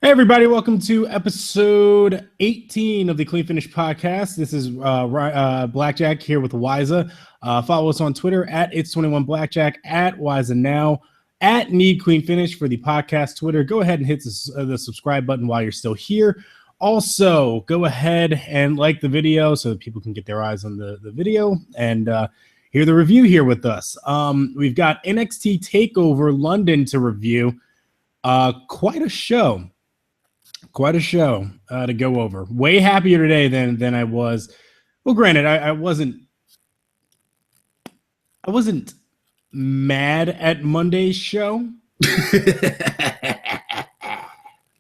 Hey everybody, welcome to episode 18 of the Clean Finish podcast. This is Blackjack here with Wiza. Follow us on Twitter at It's21Blackjack, at Wiza Now, at Need Clean Finish for the podcast Twitter. Go ahead and hit the subscribe button while you're still here. Also, go ahead and like the video so that people can get their eyes on the video and hear the review here with us. We've got NXT Takeover London to review. Quite a show to go over. Way happier today than I was. Well, granted, I wasn't mad at Monday's show.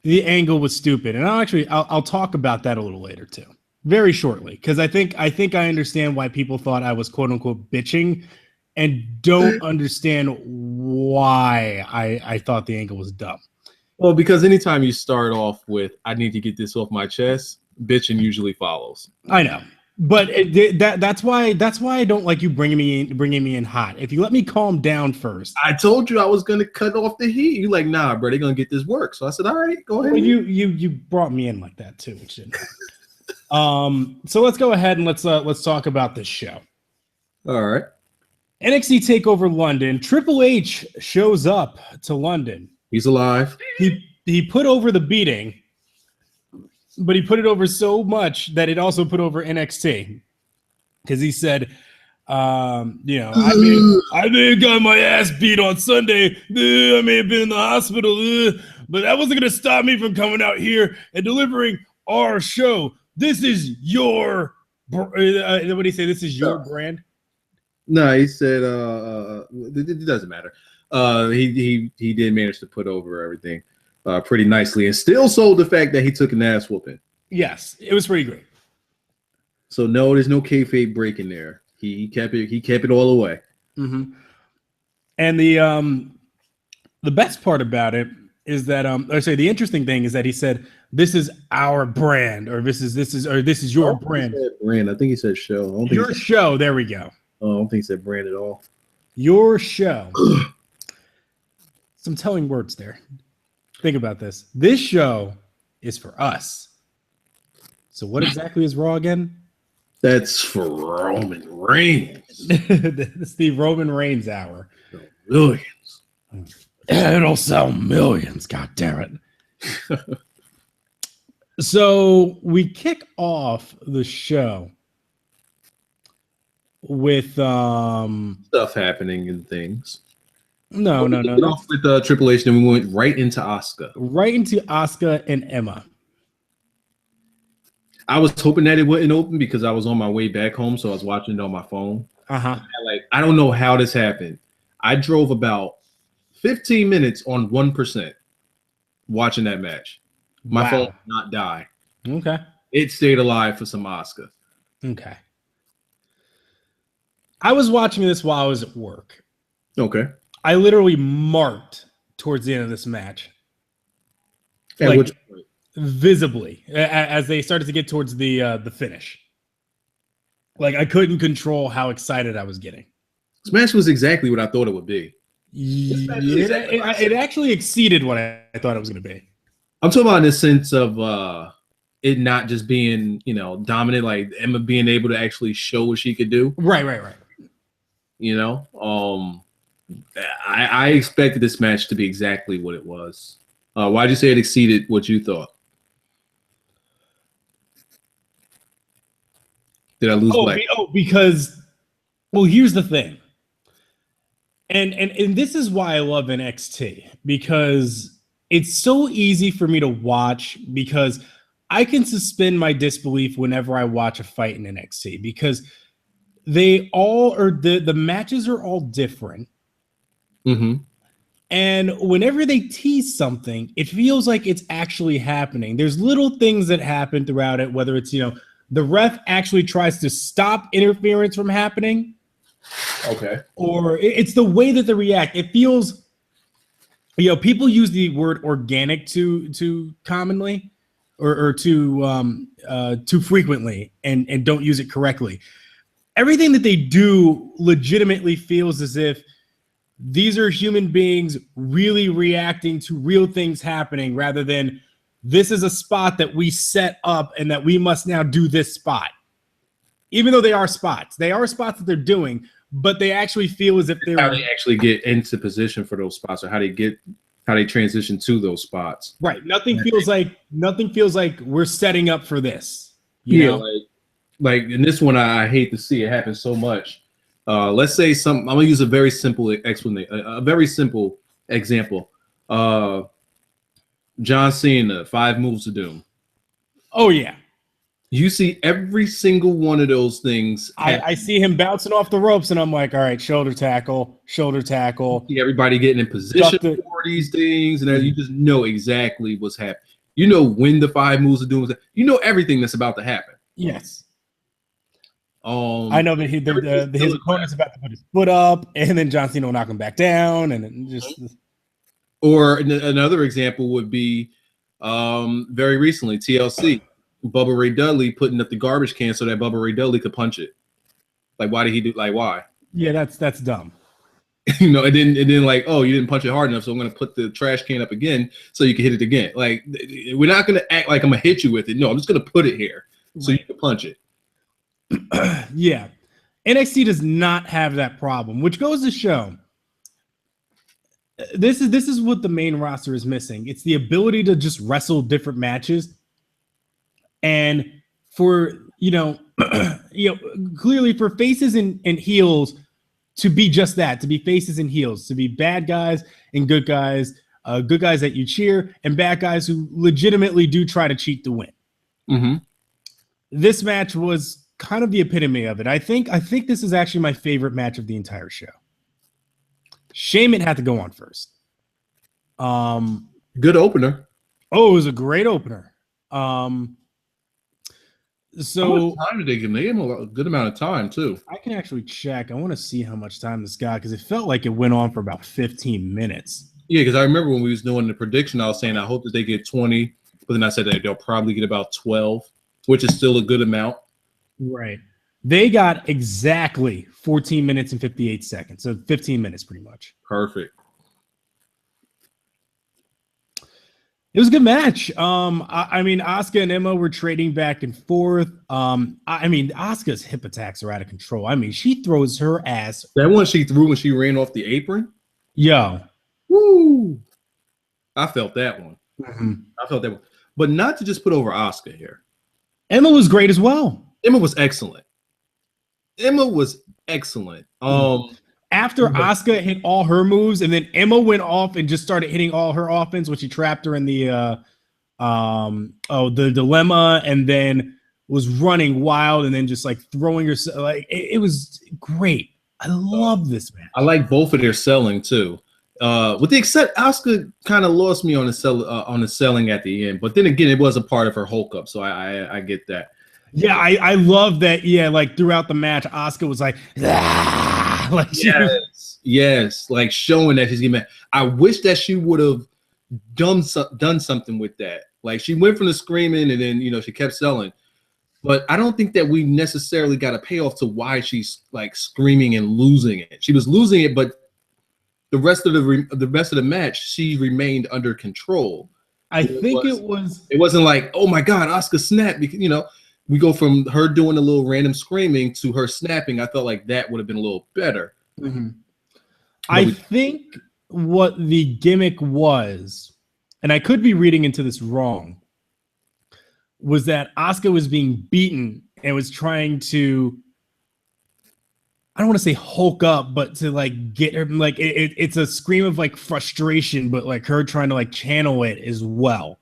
The angle was stupid, and I'll talk about that a little later too, very shortly, because I think I understand why people thought I was quote unquote bitching, and don't understand why I thought the angle was dumb. Well, because anytime you start off with "I need to get this off my chest," bitching usually follows. I know, but that's why I don't like you bringing me in hot. If you let me calm down first. I told you I was gonna cut off the heat. You like, nah, bro, they're gonna get this work. So I said, all right, go ahead. Well, you brought me in like that too, which didn't. So let's go ahead and let's talk about this show. All right. NXT Takeover London. Triple H shows up to London. He's alive. He put over the beating, but he put it over so much that it also put over NXT, because he said, I may have got my ass beat on Sunday. I may have been in the hospital, but that wasn't going to stop me from coming out here and delivering our show. This is your, what did he say? This is your brand. No, he said, it doesn't matter. He did manage to put over everything pretty nicely, and still sold the fact that he took an ass whooping. Yes, it was pretty great. So no, there's no kayfabe break in there. He kept it all away. Mm-hmm. And the best part about it is that the interesting thing is that he said, "This is our brand," or this is your brand. Brand. I think he said show. Your show. There we go. Oh, I don't think he said brand at all. Your show. Some telling words there. Think about this. This show is for us. So what exactly is Raw again? That's for Roman Reigns. It's the Roman Reigns hour. Millions. It'll sell millions. God damn it. So we kick off the show with stuff happening and things. No. Off with Triple H, then we went right into Asuka. Right into Asuka and Emma. I was hoping that it wouldn't open because I was on my way back home, so I was watching it on my phone. I don't know how this happened. I drove about 15 minutes on 1% watching that match. My phone did not die. Okay. It stayed alive for some Asuka. Okay. I was watching this while I was at work. Okay. I literally marked towards the end of this match. At which point? Visibly, as they started to get towards the finish. Like, I couldn't control how excited I was getting. This match was exactly what I thought it would be. Yeah, it actually exceeded what I thought it was going to be. I'm talking about in the sense of it not just being, dominant, like Emma being able to actually show what she could do. Right. I expected this match to be exactly what it was. Why'd you say it exceeded what you thought? Did I lose? Because here's the thing. And this is why I love NXT, because it's so easy for me to watch, because I can suspend my disbelief whenever I watch a fight in NXT, because they all are the matches are all different. Mm-hmm. And whenever they tease something, it feels like it's actually happening. There's little things that happen throughout it, whether it's, the ref actually tries to stop interference from happening. Okay. Or it's the way that they react. It feels, people use the word organic too commonly or too frequently and don't use it correctly. Everything that they do legitimately feels as if these are human beings really reacting to real things happening rather than this is a spot that we set up and that we must now do this spot. Even though they are spots that they're doing, but they actually feel as if they're how they actually get into position for those spots, or how they transition to those spots. Right. Nothing feels like we're setting up for this. You know? Like in this one, I hate to see it happen so much. Let's say I'm gonna use a very simple explanation, a very simple example. John Cena, 5 moves of doom. Oh yeah. You see every single one of those things. I see him bouncing off the ropes, and I'm like, all right, shoulder tackle. You see everybody getting in position for these things, and you just know exactly what's happening. You know when the 5 moves of doom is. You know everything that's about to happen. Yes. I know that his opponent's about to put his foot up, and then John Cena will knock him back down, and just. Or another example would be very recently TLC. Bubba Ray Dudley putting up the garbage can so that Bubba Ray Dudley could punch it. Like, why did he do? Like, why? Yeah, that's dumb. You know, it didn't like, oh, you didn't punch it hard enough, so I'm gonna put the trash can up again so you can hit it again. Like, we're not gonna act like I'm gonna hit you with it. No, I'm just gonna put it here so you can punch it. Yeah, NXT does not have that problem, which goes to show. This is what the main roster is missing. It's the ability to just wrestle different matches. And for, clearly for faces and heels to be just that, to be faces and heels, to be bad guys and good guys that you cheer, and bad guys who legitimately do try to cheat to win. Mm-hmm. This match was kind of the epitome of it. I think this is actually my favorite match of the entire show. Shame it had to go on first. Good opener. Oh, it was a great opener. So how much time did they give him? A good amount of time too. I can actually check. I want to see how much time this got, because it felt like it went on for about 15 minutes. Yeah, because I remember when we was doing the prediction, I was saying I hope that they get 20, but then I said that they'll probably get about 12, which is still a good amount. Right. They got exactly 14 minutes and 58 seconds. So 15 minutes pretty much. Perfect. It was a good match. I mean, Asuka and Emma were trading back and forth. I mean, Asuka's hip attacks are out of control. I mean, she throws her ass. That one she threw when she ran off the apron? Yo. Woo! I felt that one. Mm-hmm. I felt that one. But not to just put over Asuka here. Emma was great as well. Emma was excellent. After Asuka hit all her moves, and then Emma went off and just started hitting all her offense, when she trapped her in the dilemma, and then was running wild, and then just like throwing herself. Like it was great. I love this match. I like both of their selling too. With the except Asuka kind of lost me on the selling at the end, but then again, it was a part of her Hulk up, so I get that. Yeah, I love that. Yeah, like throughout the match, Asuka was like, ah! Like yes, like showing that she's getting mad. I wish that she would have done something with that. Like she went from the screaming, and then she kept selling. But I don't think that we necessarily got a payoff to why she's like screaming and losing it. She was losing it, but the rest of the match, she remained under control. It wasn't like, oh my God, Asuka snapped, because we go from her doing a little random screaming to her snapping. I felt like that would have been a little better. Mm-hmm. I think what the gimmick was, and I could be reading into this wrong, was that Asuka was being beaten and was trying to, I don't want to say Hulk up, but to like get her, like it's a scream of like frustration, but like her trying to like channel it as well.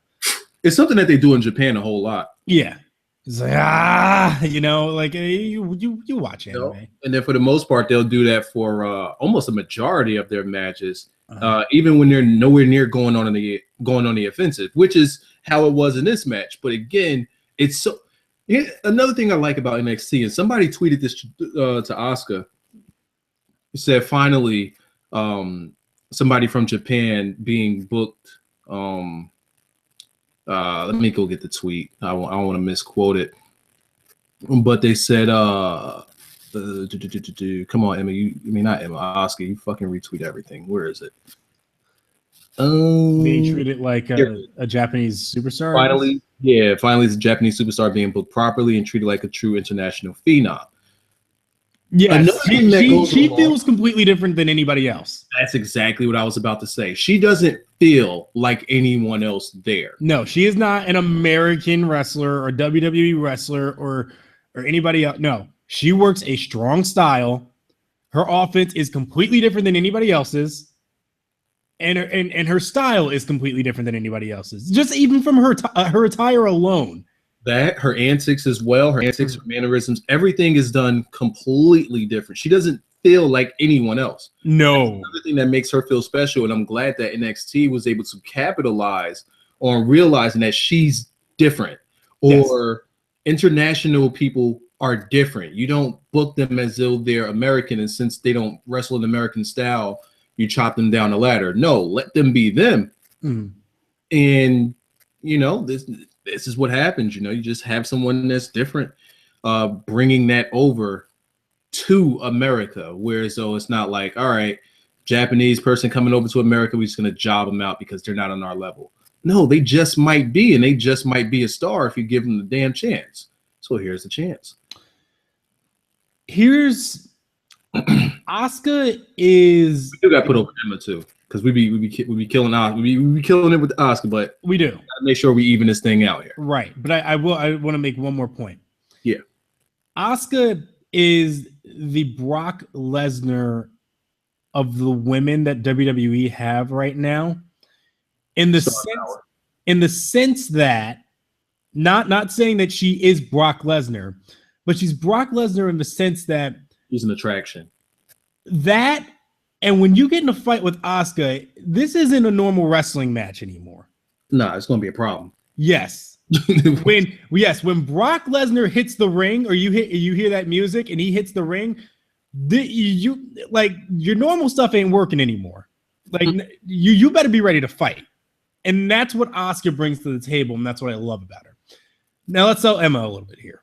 It's something that they do in Japan a whole lot. Yeah. It's like, like you watch anime. And then for the most part, they'll do that for almost a majority of their matches, even when they're nowhere near going on the offensive, which is how it was in this match. But again, it's so. Another thing I like about NXT, and somebody tweeted this to Asuka. He said, finally, somebody from Japan being booked. Let me go get the tweet. I don't want to misquote it. But they said, come on, Emma. Not Emma, Asuka. You fucking retweet everything. Where is it? Being treated like a Japanese superstar. Finally, it's a Japanese superstar being booked properly and treated like a true international phenom. Yes, she feels completely different than anybody else. That's exactly what I was about to say. She doesn't feel like anyone else there. No, she is not an American wrestler or WWE wrestler or anybody else. No, she works a strong style. Her offense is completely different than anybody else's. And her style is completely different than anybody else's. Just even from her attire alone. That, her antics as well, her mannerisms, everything is done completely different. She doesn't feel like anyone else. No. That's another thing that makes her feel special, and I'm glad that NXT was able to capitalize on realizing that she's different, or international people are different. You don't book them as though they're American, and since they don't wrestle in American style, you chop them down the ladder. No, let them be them. And this is what happens. You just have someone that's different, bringing that over to America. Whereas though it's not like, all right, Japanese person coming over to America, we're just going to job them out because they're not on our level. No, they just might be, and they just might be a star if you give them the damn chance. So here's the chance. Here's Asuka is. We still got put over Emma too, because we be killing Asuka. We be killing it with Asuka, but we do gotta make sure we even this thing out here. Right, but I want to make one more point. Yeah, Asuka is the Brock Lesnar of the women that WWE have right now, in the sense that not saying that she is Brock Lesnar, but she's Brock Lesnar in the sense that he's an attraction. That, and when you get in a fight with Asuka, this isn't a normal wrestling match anymore. No, it's going to be a problem. Yes. when Brock Lesnar hits the ring, or you hear that music and he hits the ring, your normal stuff ain't working anymore. Like you better be ready to fight. And that's what Asuka brings to the table, and that's what I love about her. Now let's sell Emma a little bit here.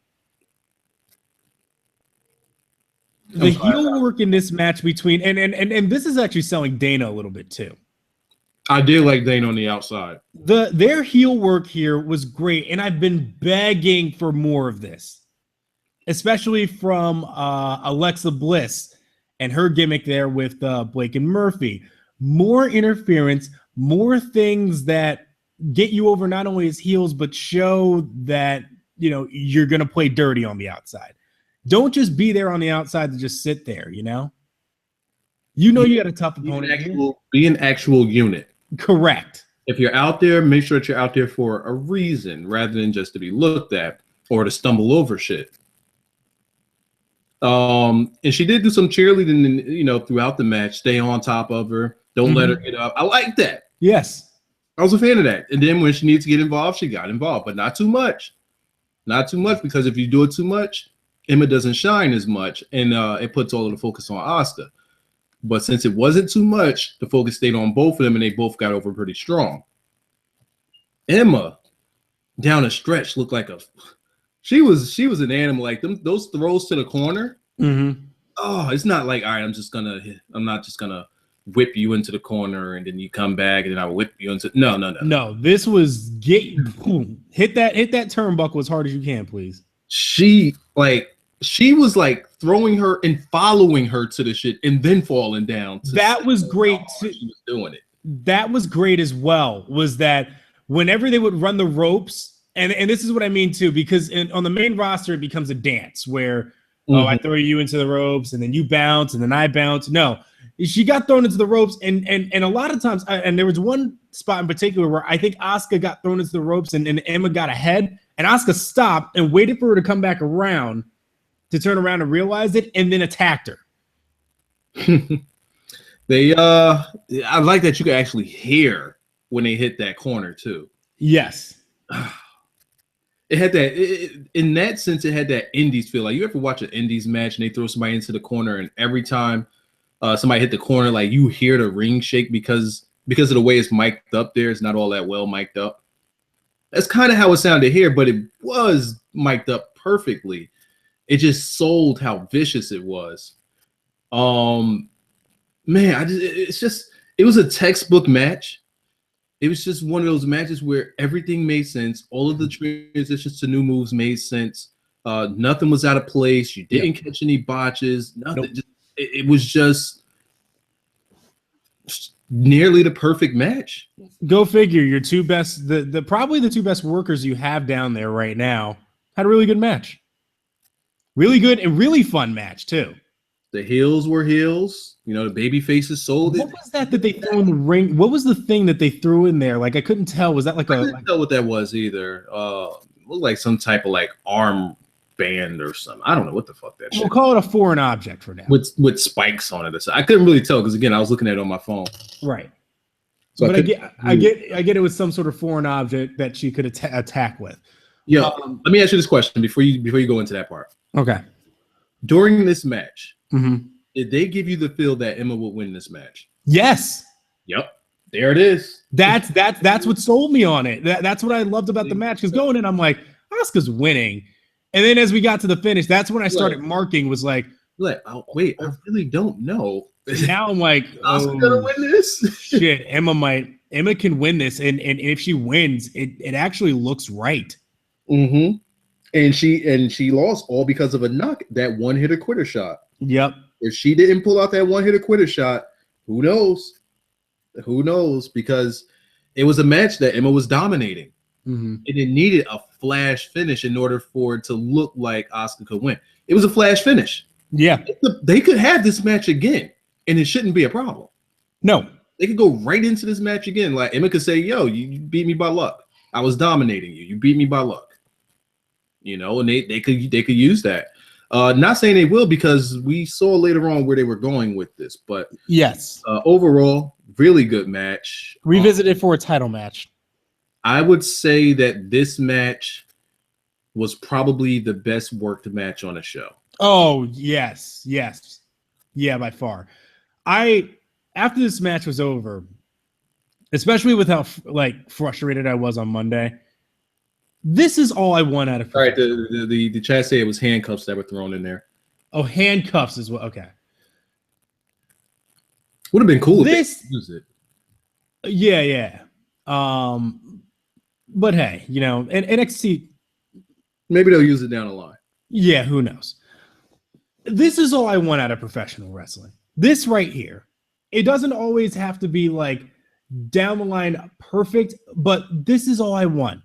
The heel work in this match between and this is actually selling Dana a little bit too. I did like Dana on the outside. Their heel work here was great, and I've been begging for more of this, especially from Alexa Bliss and her gimmick there with Blake and Murphy. More interference, more things that get you over not only as heels, but show that you're gonna play dirty on the outside. Don't just be there on the outside to just sit there, you got a tough opponent. Be an actual unit. Correct. If you're out there, make sure that you're out there for a reason rather than just to be looked at or to stumble over shit. And she did do some cheerleading, throughout the match. Stay on top of her. Don't let her get up. I like that. Yes. I was a fan of that. And then when she needs to get involved, she got involved, but not too much. Not too much, because if you do it too much, Emma doesn't shine as much, and it puts all of the focus on Asuka. But since it wasn't too much, the focus stayed on both of them, and they both got over pretty strong. Emma, down a stretch, looked like she was an animal. Like those throws to the corner. Oh, it's not like, all right, I'm not just gonna whip you into the corner and then you come back and then I whip you into. No. This was hit that turnbuckle as hard as you can, please. She was like throwing her and following her to the shit and then falling down. That was great too. She was doing it. That was great as well. Was that whenever they would run the ropes, and this is what I mean too, because on the main roster it becomes a dance where I throw you into the ropes and then you bounce and then I bounce. No, she got thrown into the ropes and a lot of times, and there was one spot in particular where I think Asuka got thrown into the ropes and Emma got ahead, and Asuka stopped and waited for her to come back around to turn around and realize it, and then attacked her. I like that you could actually hear when they hit that corner too. Yes. It had that, in that sense, it had that Indies feel. Like, you ever watch an Indies match and they throw somebody into the corner, and every time somebody hit the corner, like, you hear the ring shake because of the way it's mic'd up there. It's not all that well mic'd up. That's kind of how it sounded here, but it was mic'd up perfectly. It just sold how vicious it was. Man, it was a textbook match. it was just one of those matches where everything made sense. All of the transitions to new moves made sense. Nothing was out of place. You didn't catch any botches. Nothing. Nope. It was just nearly the perfect match. Go figure. Your two best, the probably the two best workers you have down there right now had a really good match. Really good and really fun match too. The heels were heels. You know, the baby faces sold it. What was that they threw in the ring? What was the thing that they threw in there? Like I couldn't tell. Was that like I couldn't tell what that was either. It looked like some type of like arm band or something. I don't know what the fuck that. We'll call it a foreign object for now. With spikes on it. I couldn't really tell because again I was looking at it on my phone. Right. So but I get it was some sort of foreign object that she could attack with. Yeah. Let me ask you this question before you go into that part. Okay. During this match, did they give you the feel that Emma would win this match? Yes. Yep. There it is. That's what sold me on it. That's what I loved about the match. Because going in, I'm like, Asuka's winning. And then as we got to the finish, that's when I started marking, was like, oh, wait, I really don't know. Now I'm like, Asuka gonna win this? Shit, Emma can win this. And if she wins, it actually looks right. Mm-hmm. And she lost all because of that one hitter quitter shot. Yep. If she didn't pull out that one hitter quitter shot, who knows? Who knows? Because it was a match that Emma was dominating. And it needed a flash finish in order for it to look like Asuka could win. It was a flash finish. Yeah. They could have this match again, and it shouldn't be a problem. No. They could go right into this match again. Like Emma could say, yo, you beat me by luck. I was dominating you. You beat me by luck. You know, and they could use that. Not saying they will because we saw later on where they were going with this. But yes. Overall, really good match. Revisited for a title match. I would say that this match was probably the best worked match on the show. Oh, yes. Yeah, by far. After this match was over, especially with how frustrated I was on Monday, this is all I want out of it. All right, the chat say it was handcuffs that were thrown in there. Oh, handcuffs is what. Okay. Would have been cool if they used it. Yeah. But hey, you know, and NXT, maybe they'll use it down the line. Yeah, who knows? This is all I want out of professional wrestling. This right here. It doesn't always have to be like down the line perfect, but this is all I want.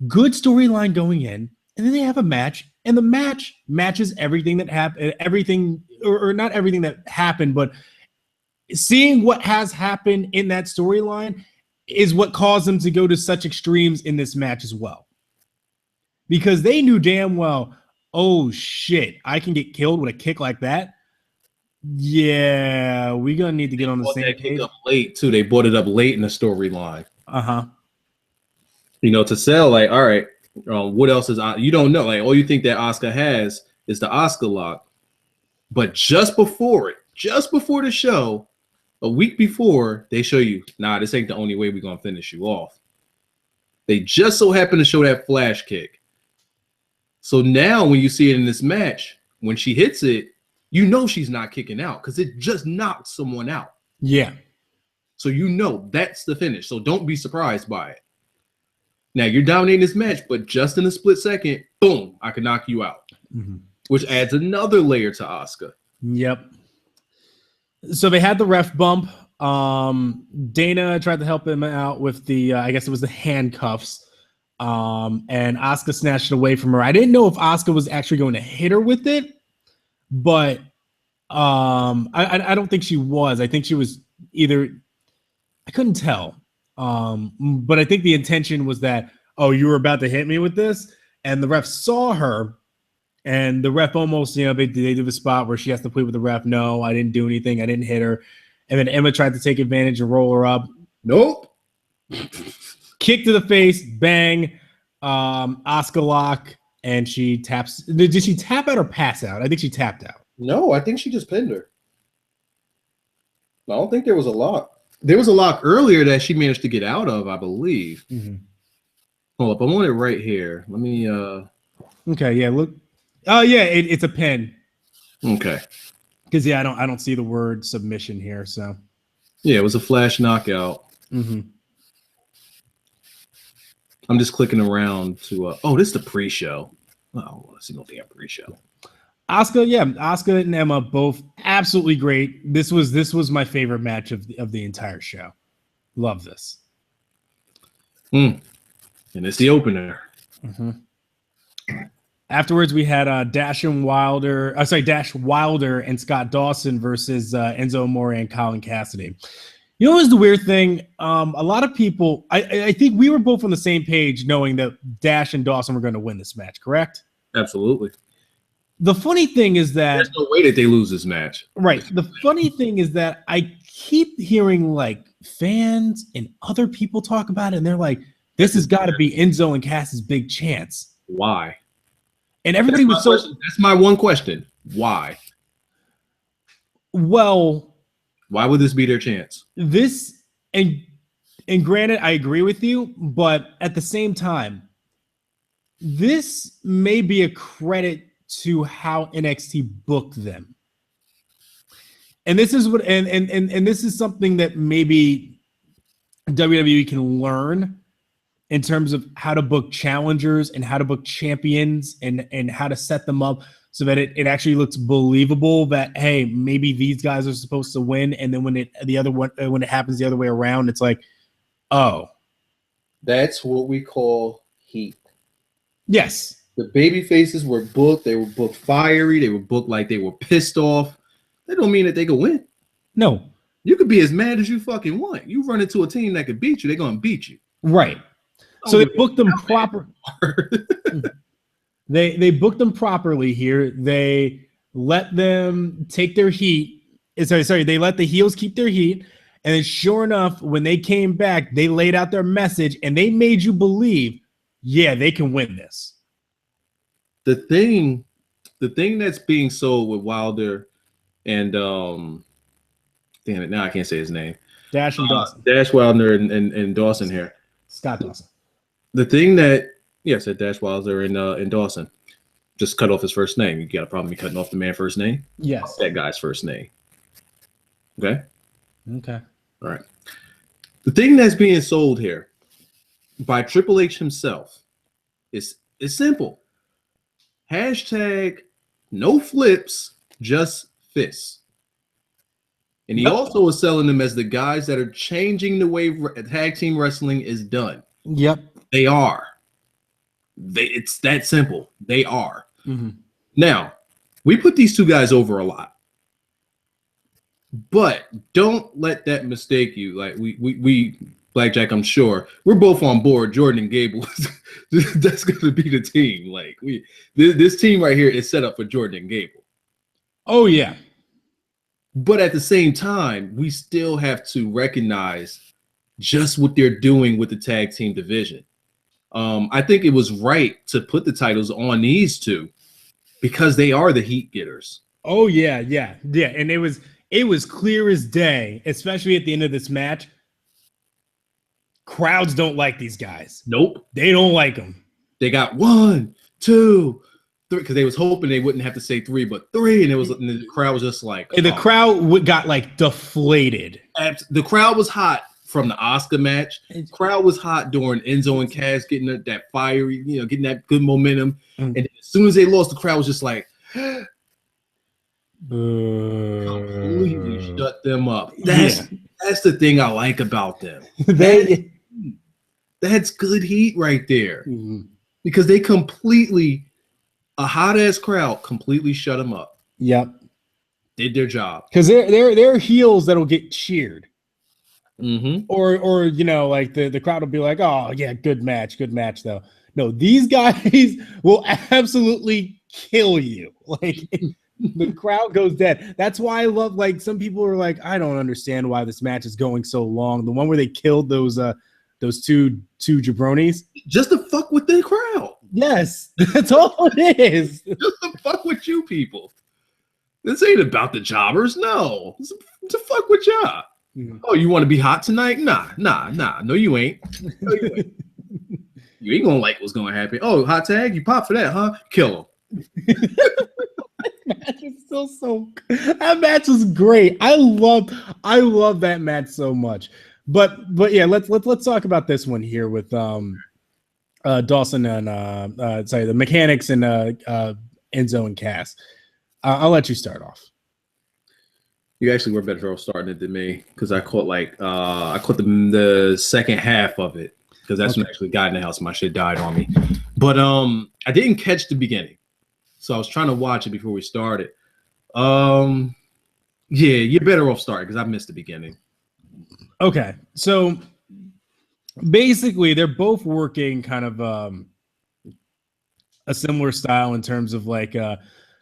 Good storyline going in, and then they have a match, and the match matches everything that happened, or not everything that happened, but seeing what has happened in that storyline is what caused them to go to such extremes in this match as well. Because they knew damn well, oh shit, I can get killed with a kick like that. Yeah, we're gonna need to get on the same page. Up late too. They brought it up late in the storyline. You know, to sell like, all right, what else is you don't know? Like, all you think that Asuka has is the Asuka lock, but just before the show, a week before, they show you, nah, this ain't the only way we're gonna finish you off. They just so happen to show that flash kick. So now when you see it in this match, when she hits it, you know she's not kicking out because it just knocked someone out. Yeah. So you know that's the finish. So don't be surprised by it. Now you're dominating this match, but just in a split second, boom, I can knock you out. Which adds another layer to Asuka. Yep. So they had the ref bump. Dana tried to help him out with the, I guess it was the handcuffs. And Asuka snatched it away from her. I didn't know if Asuka was actually going to hit her with it, but I don't think she was. I think she was either, I couldn't tell. But I think the intention was that, oh, you were about to hit me with this, and the ref saw her, and the ref almost, you know, they do the spot where she has to plead with the ref. No, I didn't do anything. I didn't hit her. And then Emma tried to take advantage and roll her up. Nope. Kick to the face, bang, Asuka lock, and she taps. Did she tap out or pass out? I think she tapped out. No, I think she just pinned her. I don't think there was a lock. There was a lock earlier that she managed to get out of, I believe. Hold up, I'm on it right here. Let me. Okay, yeah. Look. Oh yeah, it's a pin. Okay. Because yeah, I don't see the word submission here. So. Yeah, it was a flash knockout. I'm just clicking around to. Oh, this is the pre-show. Oh, let's see no damn pre-show. Asuka and Emma both absolutely great. This was my favorite match of the entire show. Love this. And it's the opener. Mm-hmm. Afterwards, we had Dash Wilder and Scott Dawson versus Enzo Amore and Colin Cassady. You know what was the weird thing? A lot of people, I think we were both on the same page knowing that Dash and Dawson were going to win this match, correct? Absolutely. The funny thing is that there's no way that they lose this match. Right. The funny thing is that I keep hearing like fans and other people talk about it, and they're like, this has got to be Enzo and Cass's big chance. Why? And everybody was so... That's my one question. Why? Well... Why would this be their chance? This, and granted, I agree with you, but at the same time, this may be a credit to how NXT booked them. And this is what, and this is something that maybe WWE can learn in terms of how to book challengers and how to book champions and how to set them up so that it actually looks believable that, hey, maybe these guys are supposed to win. And then when it happens the other way around, it's like, oh. That's what we call heat. Yes. The baby faces were booked. They were booked fiery. They were booked like they were pissed off. That don't mean that they could win. No. You could be as mad as you fucking want. You run into a team that could beat you, they're going to beat you. Right. So they booked them proper. They booked them properly here. They let them take their heat. Sorry, they let the heels keep their heat. And then sure enough, when they came back, they laid out their message and they made you believe, yeah, they can win this. The thing that's being sold with Wilder and damn it, now I can't say his name. Dash and Dawson. Dash Wilder and Dawson here. Scott Dawson. The thing that said Dash Wilder and Dawson. Just cut off his first name. You got a problem me cutting off the man's first name? Yes. That guy's first name. Okay? Okay. All right. The thing that's being sold here by Triple H himself is simple. Hashtag no flips, just fists. And he also is selling them as the guys that are changing the way tag team wrestling is done. Yep. They are. It's that simple. They are. Mm-hmm. Now, we put these two guys over a lot. But don't let that mistake you. Like we Blackjack, I'm sure we're both on board. Jordan and Gable, that's going to be the team. Like this team right here is set up for Jordan and Gable. Oh yeah, but at the same time, we still have to recognize just what they're doing with the tag team division. I think it was right to put the titles on these two because they are the heat getters. Oh yeah, and it was clear as day, especially at the end of this match. Crowds don't like these guys. Nope. They don't like them. They got 1, 2, 3 because they was hoping they wouldn't have to say 3, but 3, and the crowd was just like, and the crowd got like deflated. The crowd was hot from the Asuka match. Crowd was hot during Enzo and Cass getting that fiery, getting that good momentum. And as soon as they lost, the crowd was just like, completely shut them up. That's the thing I like about them. That's good heat right there. Mm-hmm. Because they completely, a hot ass crowd completely shut them up. Yep. Did their job. Because they're heels that'll get cheered. Mm-hmm. Or like the crowd will be like, oh yeah, good match though. No, these guys will absolutely kill you. Like the crowd goes dead. That's why I love, like, some people are like, I don't understand why this match is going so long. The one where they killed those two jabronis. Just to fuck with the crowd. Yes, that's all it is. Just to fuck with you people. This ain't about the jobbers. No. It's to fuck with y'all. Mm-hmm. Oh, you want to be hot tonight? Nah. No, you ain't. No, you ain't. You ain't gonna like what's gonna happen. Oh, hot tag? You pop for that, huh? Kill him. Match is that match was great. I love that match so much. But yeah, let's talk about this one here with Dawson and the mechanics and Enzo and Cass. I'll let you start off. You actually were better off starting it than me because I caught the second half of it because that's when I actually got in the house. My shit died on me, but I didn't catch the beginning, so I was trying to watch it before we started. Yeah, you're better off starting because I missed the beginning. Okay, so basically they're both working kind of a similar style in terms of like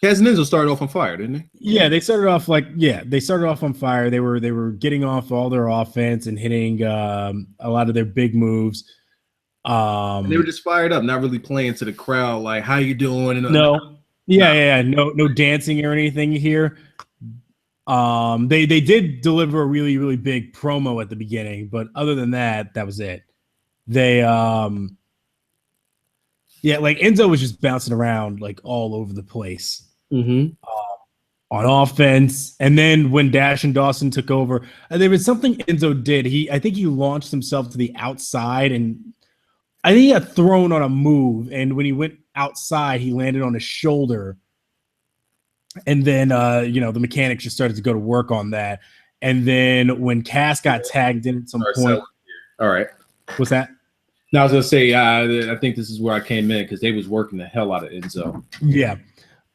Cass and Enzo started off on fire, didn't they? Yeah, they started off on fire. They were getting off all their offense and hitting a lot of their big moves. And they were just fired up, not really playing to the crowd like how you doing. No dancing or anything here. They did deliver a really, really big promo at the beginning, but other than that, that was it. They like Enzo was just bouncing around like all over the place. Mm-hmm. On offense, and then when Dash and Dawson took over, there was something Enzo did. I think he launched himself to the outside, and I think he got thrown on a move. And when he went outside, he landed on his shoulder. And then the mechanics just started to go to work on that. And then when Cass got tagged in at some point, all right, what's that? Now I was gonna say, I think this is where I came in because they was working the hell out of Enzo. Yeah.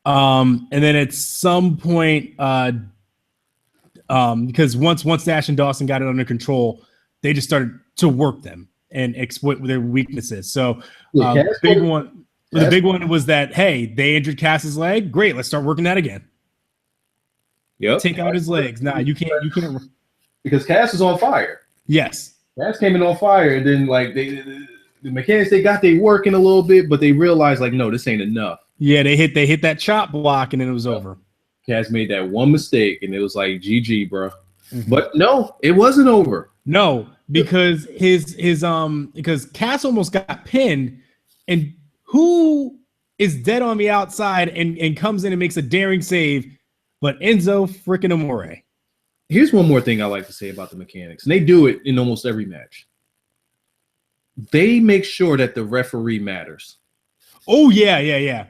And then at some point, because once Dash and Dawson got it under control, they just started to work them and exploit their weaknesses. So the big one was that, hey, they injured Cass's leg. Great, let's start working that again. Yep. Take out his legs. Nah, you can't because Cass is on fire. Yes. Cass came in on fire, and then like the mechanics they working a little bit, but they realized like, no, this ain't enough. Yeah, they hit that chop block, and then it was over. Cass made that one mistake, and it was like GG, bro. Mm-hmm. But no, it wasn't over. No, because because Cass almost got pinned, and who is dead on the outside and comes in and makes a daring save, but Enzo freaking Amore. Here's one more thing I like to say about the mechanics, and they do it in almost every match. They make sure that the referee matters. Oh yeah.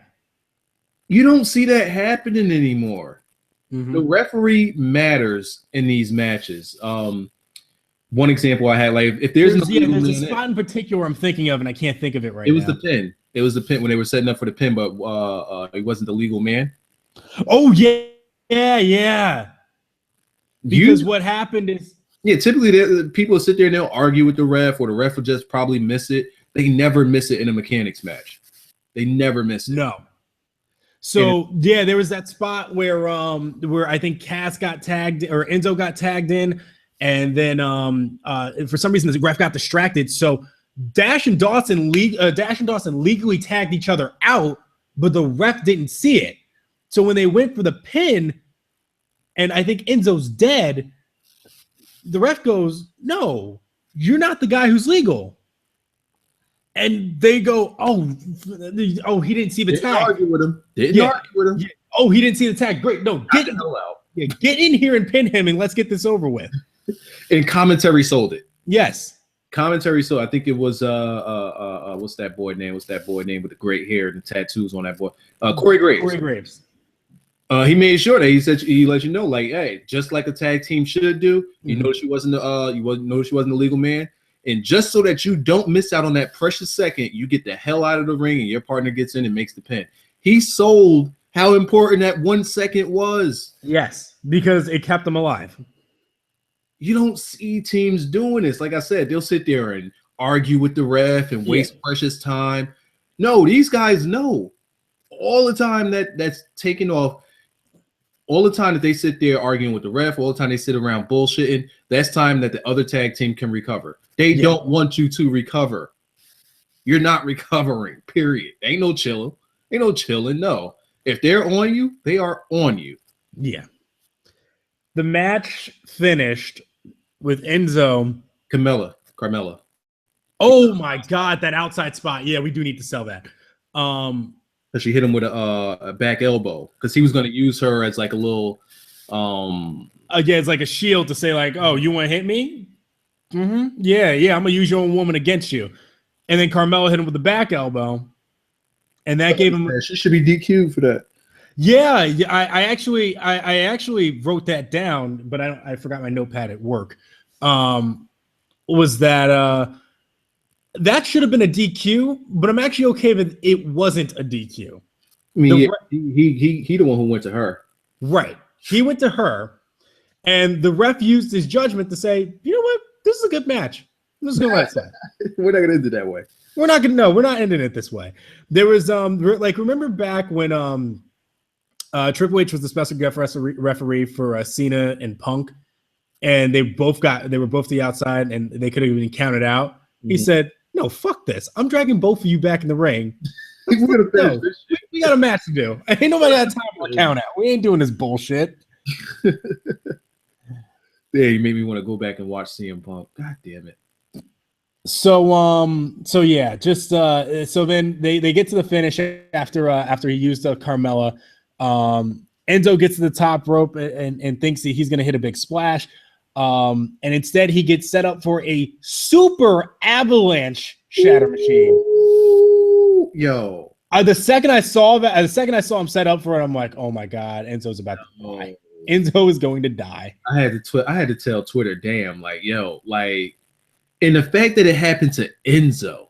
You don't see that happening anymore. Mm-hmm. The referee matters in these matches. One example I had, like, if there's a spot in particular I'm thinking of, and I can't think of it right now. It was the pin. It was the pin when they were setting up for the pin, but he wasn't the legal man. Oh yeah. Because what happened is typically people sit there and they'll argue with the ref, or the ref will just probably miss it. They never miss it in a mechanics match. They never miss it. No. So there was that spot where I think Cass got tagged or Enzo got tagged in, and then for some reason the ref got distracted. So Dash and Dawson legally tagged each other out, but the ref didn't see it. So when they went for the pin, and I think Enzo's dead, the ref goes, "No, you're not the guy who's legal." And they go, oh, he didn't see the tag. Argue with him. Didn't argue with him. Yeah. Oh, he didn't see the tag. Great. No, get in here and pin him, and let's get this over with. And commentary sold it. Yes. Commentary sold. I think it was what's that boy name? What's that boy name with the great hair and the tattoos on that boy? Corey Graves. Corey Graves. He made sure that he let you know, like, hey, just like a tag team should do. You know she wasn't the legal man. And just so that you don't miss out on that precious second, you get the hell out of the ring and your partner gets in and makes the pin. He sold how important that 1 second was. Yes, because it kept them alive. You don't see teams doing this. Like I said, they'll sit there and argue with the ref and waste precious time. No, these guys know all the time that's taken off. All the time that they sit there arguing with the ref, all the time they sit around bullshitting, that's time that the other tag team can recover. They don't want you to recover. You're not recovering, period. Ain't no chilling. No. If they're on you, they are on you. Yeah. The match finished with Enzo. Carmella. Oh my God, that outside spot. Yeah, we do need to sell that. She hit him with a back elbow because he was going to use her as like a little it's like a shield to say like, oh, you want to hit me? Mm-hmm. Yeah, I'm gonna use your own woman against you. And then Carmella hit him with the back elbow. And that gave him. She should be DQ'd for that. Yeah, I actually wrote that down, but I forgot my notepad at work. Was that that should have been a DQ, but I'm actually okay with it wasn't a DQ. I mean, he the one who went to her. Right. He went to her, and the ref used his judgment to say, you know what? This is a good match. I'm just gonna let it slide. We're not gonna end it that way. We're not ending it this way. There was remember back when Triple H was the special guest referee for Cena and Punk, and they were both the outside and they could have been counted out. Mm-hmm. He said, "No, fuck this. I'm dragging both of you back in the ring. We got a match to do. Ain't nobody got time for a count out. We ain't doing this bullshit." Yeah, you made me want to go back and watch CM Punk. God damn it. So yeah, just so then they get to the finish after he used Carmella. Enzo gets to the top rope and thinks that he's gonna hit a big splash. And instead he gets set up for a super avalanche shatter machine. Yo. The second I saw him set up for it, I'm like, oh my god, Enzo's about to die. Enzo is going to die. I had to tell Twitter, damn, like, yo, like, and the fact that it happened to Enzo,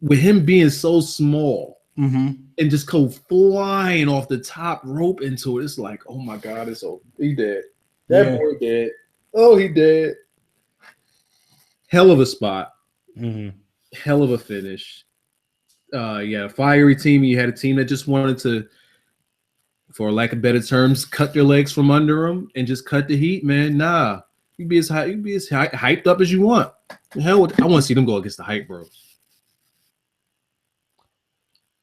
with him being so small, and just go flying off the top rope into it, it's like, oh my god, it's over. He dead. That boy dead. Oh, he dead. Hell of a spot. Hell of a finish. Fiery team. You had a team that just wanted to, for lack of better terms, cut their legs from under them and just cut the heat, man. Nah, you be as hyped up as you want. Hell, I want to see them go against the Hype Bros.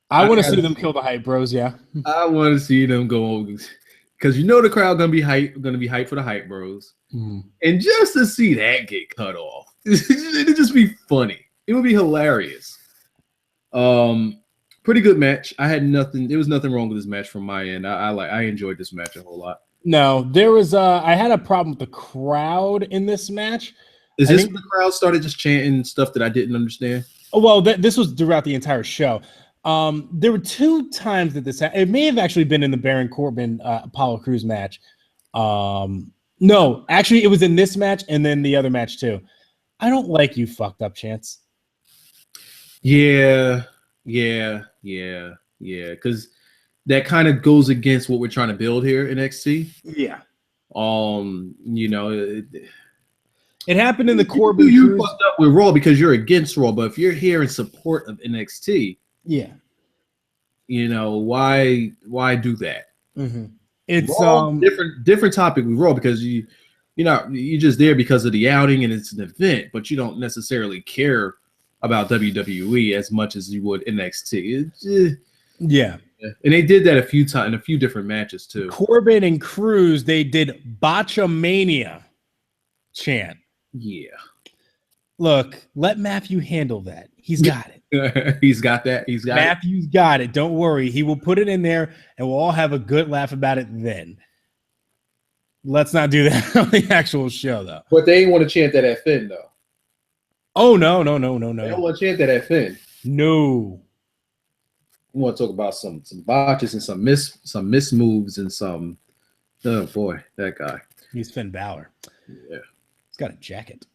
I want to see them kill the Hype Bros. Yeah, I want to see them go because the crowd gonna be hyped for the Hype Bros, and just to see that get cut off, it'd just be funny. It would be hilarious. Pretty good match. There was nothing wrong with this match from my end. I enjoyed this match a whole lot. No, there was I had a problem with the crowd in this match. Is this when the crowd started just chanting stuff that I didn't understand? Oh, well, this was throughout the entire show. There were two times that this happened. It may have actually been in the Baron Corbin Apollo Crews match. No, actually it was in this match and then the other match too. I don't like you fucked up chants. Yeah. Because that kind of goes against what we're trying to build here in NXT. Yeah. It happened in the Corbin. You fucked up with Raw because you're against Raw, but if you're here in support of NXT, yeah, why do that? It's Raw, different topic with Raw because you're just there because of the outing and it's an event, but you don't necessarily care about WWE as much as you would NXT. Yeah. And they did that a few times in a few different matches too. Corbin and Crews, they did Botchamania chant. Yeah. Look, let Matthew handle that. He's got it. He's got that. Matthew's got it. Don't worry. He will put it in there and we'll all have a good laugh about it then. Let's not do that on the actual show though. But they ain't want to chant that at Finn though. Oh no. They don't want to chant that at Finn. No. We want to talk about some botches and some miss moves and some. Oh boy, that guy. He's Finn Bálor. Yeah, he's got a jacket.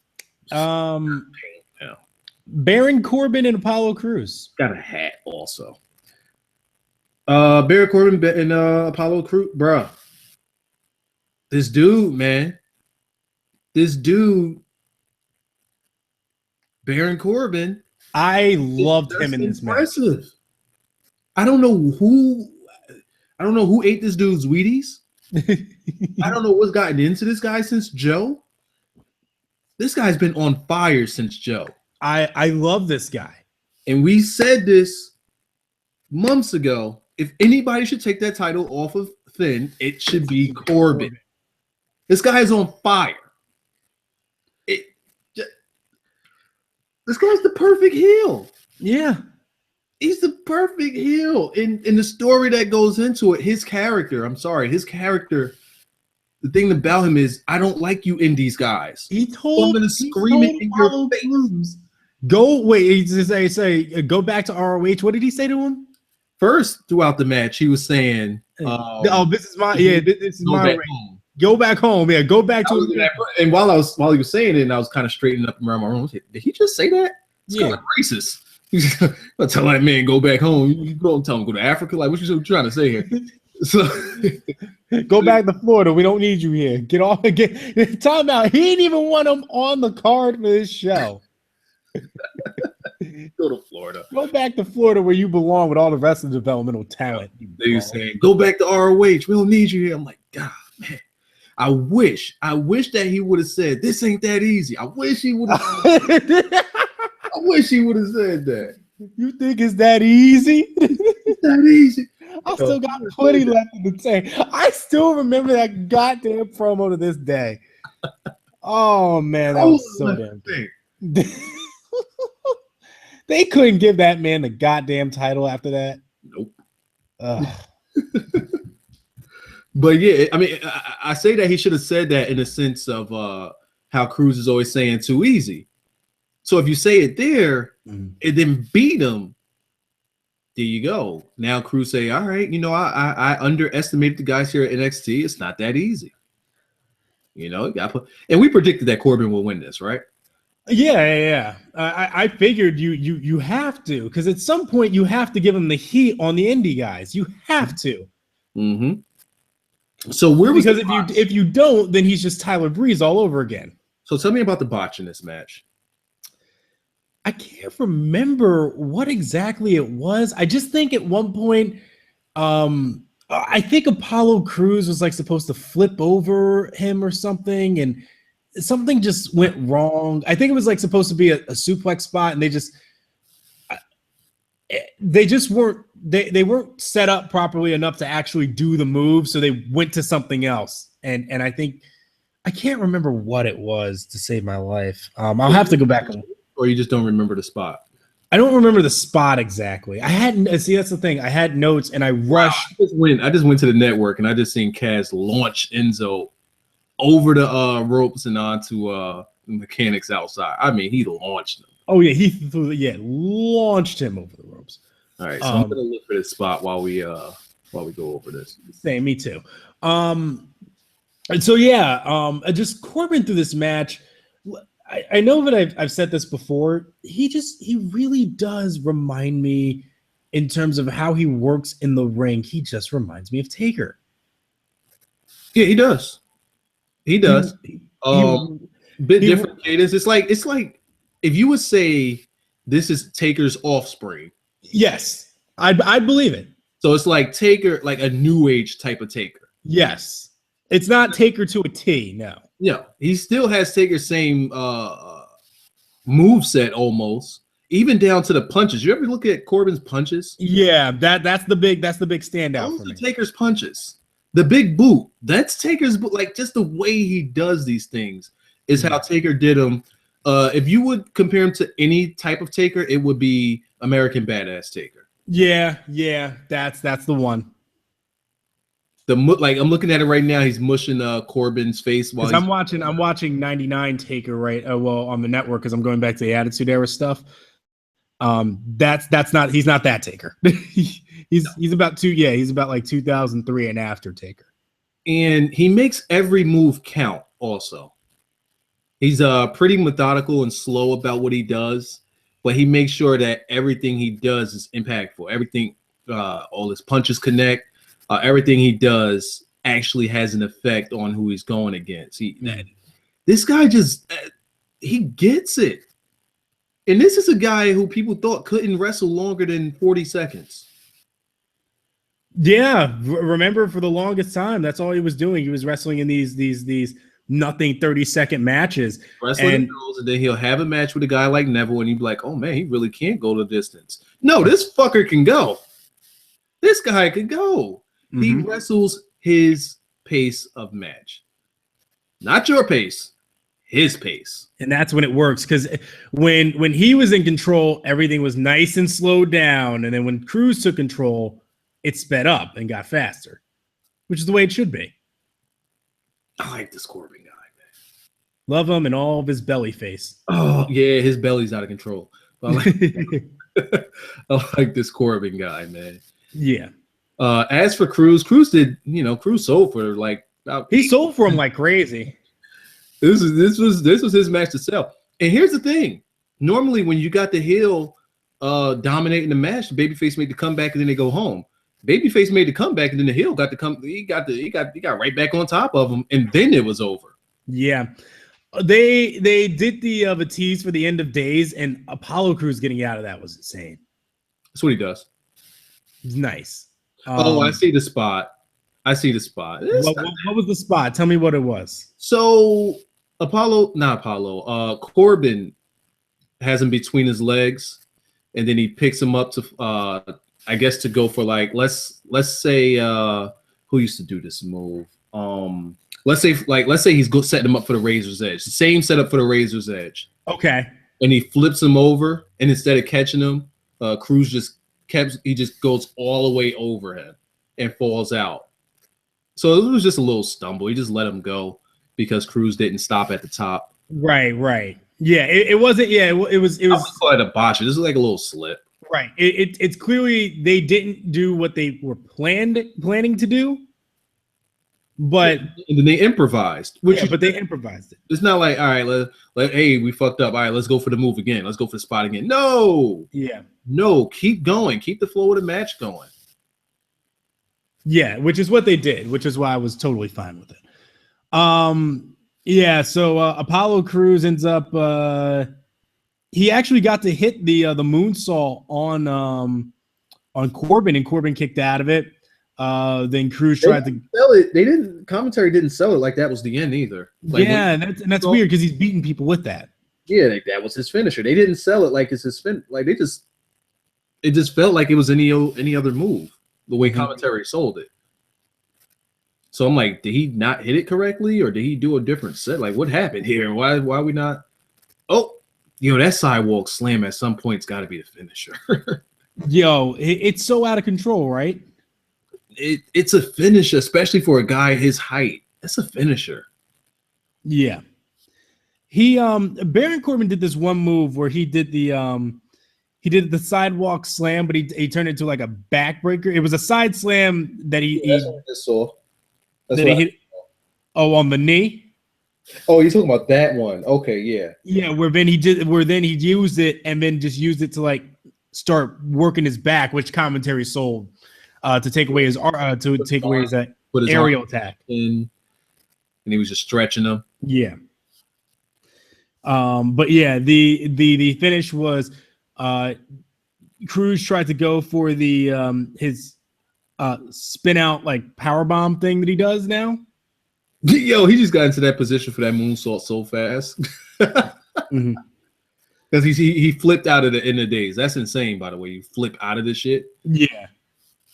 Baron Corbin and Apollo Crews got a hat also. Baron Corbin and Apollo Crews, bruh. This dude, man. Baron Corbin. I loved him in this match. I don't know who ate this dude's Wheaties. I don't know what's gotten into this guy since Joe. This guy's been on fire since Joe. I love this guy. And we said this months ago. If anybody should take that title off of Finn, it should be Corbin. This guy is on fire. This guy's the perfect heel. Yeah. He's the perfect heel. In the story that goes into it, his character, the thing about him is, I don't like you indies guys. I'm going to scream it in your face. He say go back to ROH. What did he say to him? First, throughout the match, he was saying, this is my this is my ring. Go back home. Yeah, go back to it. And while he was saying it, and I was kind of straightening up around my room, did he just say that? It's kind of racist. I'll tell that man go back home. You don't tell him go to Africa. Like, what you trying to say here? So go back to Florida. We don't need you here. Get off. Time out. He didn't even want him on the card for this show. Go to Florida. Go back to Florida where you belong with all the rest of the developmental talent. They were saying, go back to ROH. We don't need you here. I'm like, God, man. I wish that he would have said, this ain't that easy. I wish he would have said that. You think it's that easy? It's that easy. I still got plenty left in the tank. I still remember that goddamn promo to this day. Oh, man, that was so damn good. They couldn't give that man the goddamn title after that. Nope. But yeah, I mean, I say that he should have said that in the sense of how Cruz is always saying too easy. So if you say it there and then beat him, there you go. Now Cruz say, all right, I underestimated the guys here at NXT. It's not that easy. And we predicted that Corbin will win this, right? Yeah. I figured you have to, because at some point you have to give him the heat on the indie guys. You have to. Mm-hmm. So if you don't, then he's just Tyler Breeze all over again. So tell me about the botch in this match. I can't remember what exactly it was. I just think at one point, I think Apollo Crews was like supposed to flip over him or something, and something just went wrong. I think it was like supposed to be a suplex spot, and they just weren't they weren't set up properly enough to actually do the move, so they went to something else. And I think I can't remember what it was to save my life. I'll have to go back. Or you just don't remember the spot? I don't remember the spot exactly. That's the thing. I had notes and I rushed. I just went to the network and I just seen Kaz launch Enzo over the ropes and onto the mechanics outside. I mean, he launched him. Oh yeah, launched him over the ropes. All right, so I'm gonna look for this spot while we go over this. Same, me too. And so yeah, just Corbin through this match. I know that I've said this before. He really does remind me in terms of how he works in the ring. He just reminds me of Taker. Yeah, he does. He does. Bit different cadence. It's like if you would say this is Taker's offspring. Yes, I'd believe it. So it's like Taker, like a new age type of Taker. Yes, it's not Taker to a T. No. Yeah, he still has Taker's same move set almost, even down to the punches. You ever look at Corbin's punches? Yeah, that's the big standout for me. Taker's punches. The big boot, that's Taker's boot. Like just the way he does these things is how Taker did them. If you would compare him to any type of Taker, it would be American Badass Taker. Yeah, that's the one. I'm looking at it right now. He's mushing Corbin's face while I'm watching 99 Taker right. On the network because I'm going back to the Attitude Era stuff. He's not that Taker. he's about like 2003 and after Taker. And he makes every move count. Also, he's pretty methodical and slow about what he does, but he makes sure that everything he does is impactful. Everything, all his punches connect. Everything he does actually has an effect on who he's going against. This guy just he gets it. And this is a guy who people thought couldn't wrestle longer than 40 seconds. Yeah, remember for the longest time, that's all he was doing. He was wrestling in these nothing 30-second matches. And then he'll have a match with a guy like Neville, and he'd be like, oh man, he really can't go the distance. No, this fucker can go. This guy can go. Mm-hmm. He wrestles his pace of match. Not your pace, his pace. And that's when it works, because when he was in control, everything was nice and slowed down. And then when Cruz took control, it sped up and got faster, which is the way it should be. I like this Corbin guy, Love him and all of his belly face. Oh yeah, his belly's out of control. I like this Corbin guy, man. Yeah. As for Cruz did, Cruz sold for like he sold for him like crazy. This was his match to sell. And here's the thing: normally when you got the heel dominating the match, the babyface made the comeback and then they go home. Babyface made the comeback and then the heel got to come. He got right back on top of him, and then it was over. Yeah, they did the tease for the end of days, and Apollo Crews getting out of that was insane. That's what he does. It's nice. I see the spot. What was the spot? Tell me what it was. So Corbin has him between his legs, and then he picks him up to I guess to go for like let's say who used to do this move? Let's say he's setting him up for the Razor's Edge. The same setup for the Razor's Edge. Okay. And he flips him over, and instead of catching him, Cruz just goes all the way over him and falls out. So it was just a little stumble. He just let him go because Cruz didn't stop at the top. Right. Yeah, it wasn't. Yeah, it was. I would call it a botch. This is like a little slip. Right. It's clearly they didn't do what they were planning to do, but and then they improvised. But they improvised it. It's not like, all right, hey, we fucked up. All right, let's go for the move again. Let's go for the spot again. No. Yeah. No, keep going. Keep the flow of the match going. Yeah, which is what they did, which is why I was totally fine with it. Yeah, so Apollo Crews ends up he actually got to hit the moonsault on Corbin, and Corbin kicked out of it. Then Crews tried to sell it. Commentary didn't sell it like that was the end either. Like, yeah, and that's weird because he's beating people with that. Yeah, that was his finisher. They didn't sell it like it's his like it just felt like it was any other move, the way commentary sold it. So I'm like, did he not hit it correctly, or did he do a different set? Like, what happened here? Why we not? Oh, that sidewalk slam at some point's got to be the finisher. Yo, it's so out of control, right? It's a finisher, especially for a guy his height. That's a finisher. Yeah. He Baron Corbin did this one move where he did the sidewalk slam, but he turned it into like a backbreaker. It was a side slam that that's what I just saw. That he hit. Oh, on the knee. Oh, you're talking about that one? Okay, yeah. Yeah, where then he used it and then just used it to like start working his back, which commentary sold to take away his aerial attack. And he was just stretching them. Yeah. But yeah, the finish was Cruz tried to go for the his spin out like power bomb thing that he does now. Yo, he just got into that position for that moonsault so fast. Because he flipped out of the end of days. That's insane, by the way. You flip out of this shit. Yeah.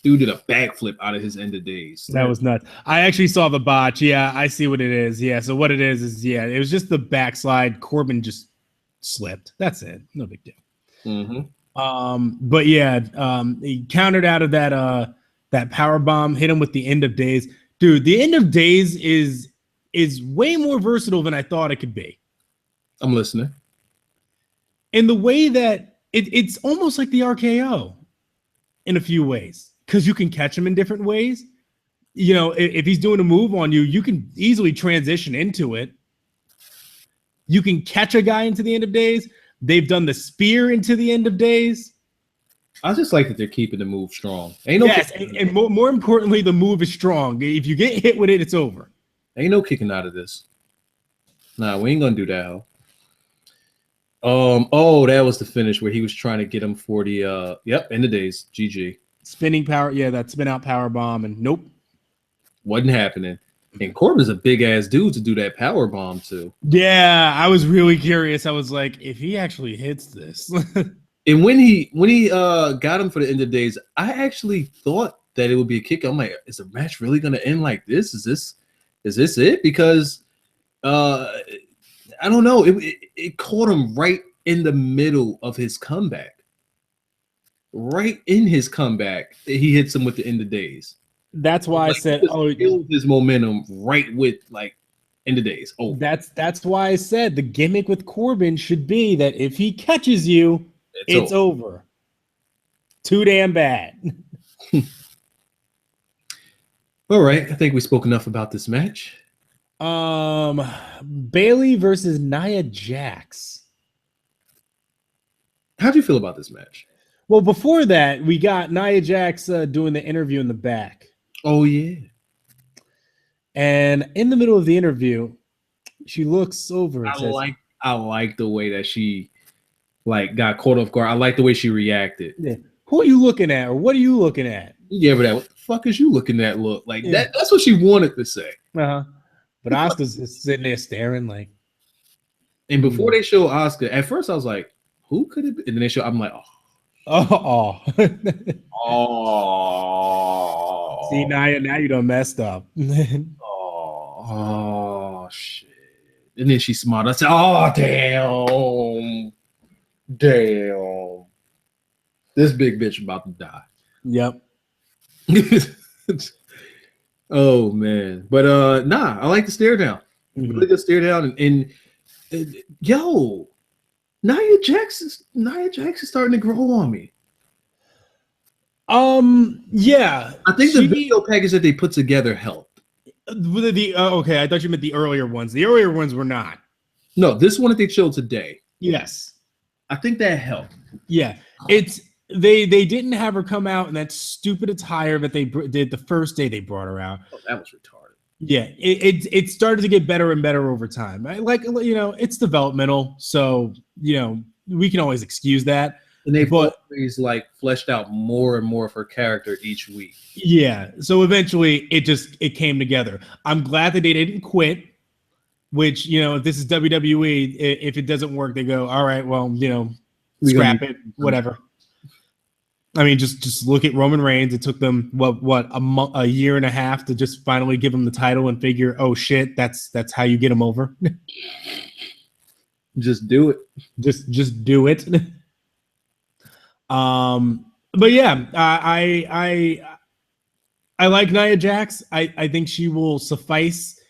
Dude did a backflip out of his end of days. That was nuts. I actually saw the botch. Yeah, I see what it is. Yeah, so what it is it was just the backslide. Corbin just slipped. That's it. No big deal. But yeah, he countered out of that power bomb, hit him with the end of days. Dude, the end of days is way more versatile than I thought it could be. I'm listening. In the way that it's almost like the RKO in a few ways, because you can catch him in different ways. If he's doing a move on you, you can easily transition into it. You can catch a guy into the end of days. They've done the spear into the end of days. I just like that they're keeping the move strong. Yes, and more importantly, the move is strong. If you get hit with it, it's over. Ain't no kicking out of this. Nah, we ain't gonna do that. That was the finish where he was trying to get him for the end of days. GG. Spinning power, yeah, that spin out power bomb, and nope. Wasn't happening. And Corbin's a big ass dude to do that power bomb too. Yeah, I was really curious. I was like, if he actually hits this. And when he got him for the end of days, I actually thought that it would be a kick. I'm like, is the match really gonna end like this? Is this it? Because I don't know. It caught him right in the middle of his comeback. Right in his comeback, he hits him with the end of days. That's why I said, his momentum right with like End of days. Oh, that's why I said the gimmick with Corbin should be that if he catches you, it's over. Too damn bad. All right, I think we spoke enough about this match. Bayley versus Nia Jax. How'd you feel about this match? Well, before that, we got Nia Jax doing the interview in the back. Oh, yeah. And in the middle of the interview, she looks over and says, I like the way that she got caught off guard. I like the way she reacted. Yeah. Who are you looking at, or what are you looking at? You gave her that. What the fuck is you looking at? Look like that. That's what she wanted to say. But Asuka's just sitting there staring like. And before they show Asuka, at first I was like, "Who could it be?" And then they show. I'm like, "Oh, oh." See, now you done messed up. Oh shit! And then she smiled. I said, "Oh damn, this big bitch about to die." Yep. Oh man, but I like the stare down. Really good stare down, and yo, Nia Jax is starting to grow on me. Yeah, I think the video package that they put together helped. Okay, I thought you meant the earlier ones. The earlier ones were not. No, this one that they showed today. Yes, I think that helped. Yeah, it's they didn't have her come out in that stupid attire that they did the first day they brought her out. Oh, that was retarded. Yeah, it started to get better and better over time. It's developmental, so we can always excuse that. And they've always fleshed out more and more of her character each week. Yeah, so eventually it came together. I'm glad that they didn't quit. Which if this is WWE, if it doesn't work, they go, all right, well, scrap it, whatever. I mean, just look at Roman Reigns. It took them a year and a half to just finally give him the title and figure, oh shit, that's how you get him over. Just do it. Just do it. But yeah, I like Nia Jax. I think she will suffice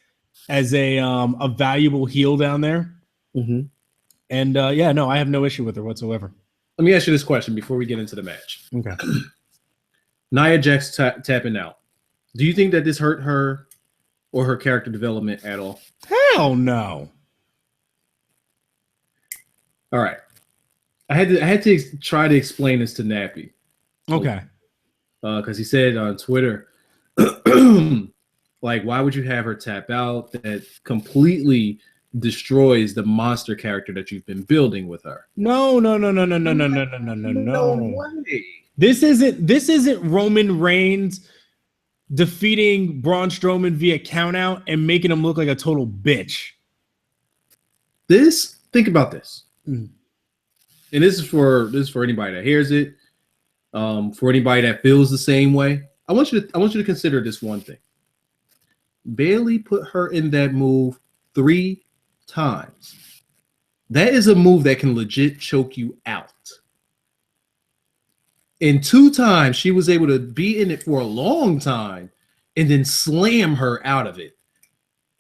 as a valuable heel down there. Mm-hmm. And I have no issue with her whatsoever. Let me ask you this question before we get into the match. Okay. Nia Jax tapping out. Do you think that this hurt her or her character development at all? Hell no. All right. I had to try to explain this to Nappy. Okay. Because he said on Twitter, why would you have her tap out? That completely destroys the monster character that you've been building with her. No way. This isn't Roman Reigns defeating Braun Strowman via countout and making him look like a total bitch. Think about this. And this is for anybody that hears it. For anybody that feels the same way. I want you to consider this one thing. Bayley put her in that move 3 times. That is a move that can legit choke you out. And 2 times she was able to be in it for a long time and then slam her out of it.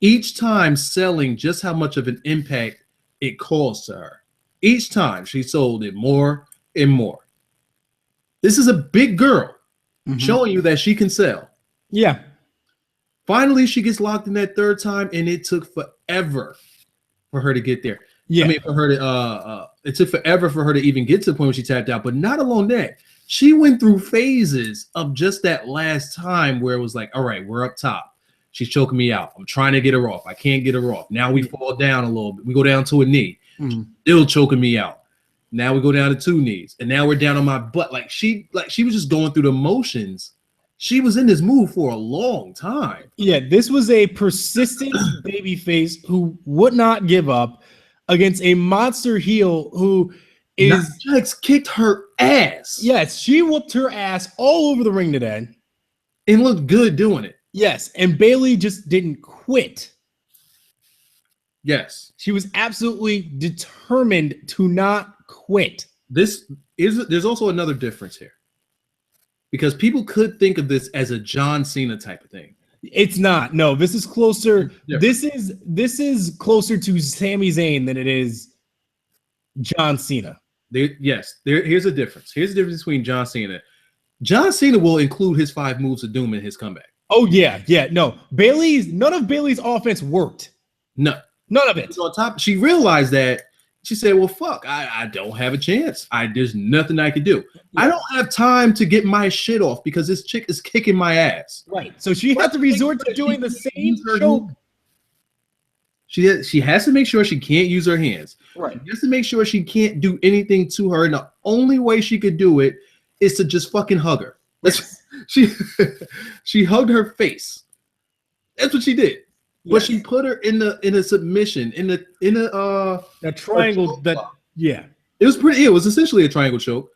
Each time selling just how much of an impact it caused to her. Each time she sold it more and more. This is a big girl showing you that she can sell. Yeah. Finally, she gets locked in that 3rd time, and it took forever for her to get there. Yeah. I mean, for her to it took forever for her to even get to the point where she tapped out. But not alone that, she went through phases of just that last time where it was like, all right, we're up top. She's choking me out. I'm trying to get her off. I can't get her off. Now we fall down a little bit. We go down to a knee. Still choking me out. Now we go down to 2 knees. And now we're down on my butt. She was just going through the motions. She was in this move for a long time. Yeah, this was a persistent babyface who would not give up against a monster heel who is... Jax kicked her ass. Yes, she whooped her ass all over the ring today. And looked good doing it. Yes, and Bayley just didn't quit. Yes. She was absolutely determined to not quit. There's also another difference here. Because people could think of this as a John Cena type of thing. It's not. No, this is closer. This is closer to Sami Zayn than it is John Cena. Here's a difference. Here's the difference between John Cena. John Cena will include his 5 moves of doom in his comeback. Oh yeah. No. None of Bayley's offense worked. None of it. On top, she realized that. She said, well, fuck, I don't have a chance. There's nothing I can do. Yeah. I don't have time to get my shit off because this chick is kicking my ass. Right. So she had to resort to doing the same choke. She has to make sure she can't use her hands. Right. She has to make sure she can't do anything to her. And the only way she could do it is to just fucking hug her. She hugged her face. That's what she did. But she put her in a submission in a triangle that it was pretty. It was essentially a triangle choke,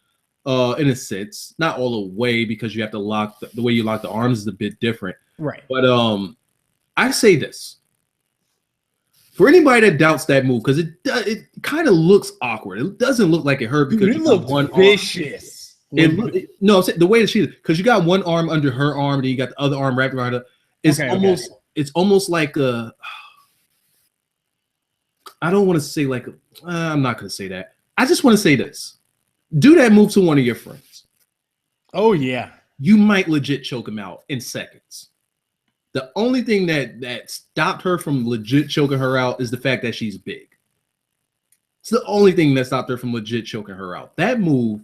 in a sense, not all the way because you have to lock the way you lock the arms is a bit different, right? But I say this for anybody that doubts that move because it kind of looks awkward. It doesn't look like it hurt because it looked one vicious. The way that she because you got one arm under her arm and then you got the other arm wrapped around her. It's almost like a. I don't want to say like. I'm not going to say that. I just want to say this. Do that move to one of your friends. Oh, yeah. You might legit choke him out in seconds. The only thing that stopped her from legit choking her out is the fact that she's big. It's the only thing that stopped her from legit choking her out. That move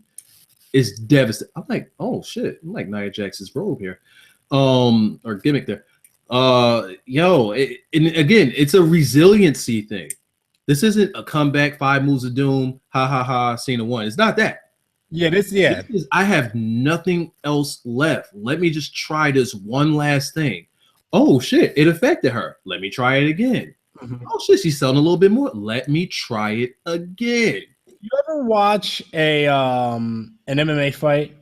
is devastating. I'm like, oh, shit. I'm like Nia Jax's robe here. Or gimmick there. And again, it's a resiliency thing. This isn't a comeback, 5 moves of doom, Cena won. It's not that. This is, I have nothing else left. Let me just try this one last thing. Oh shit, it affected her. Let me try it again. Mm-hmm. Oh shit, she's selling a little bit more. Let me try it again. You ever watch an MMA fight?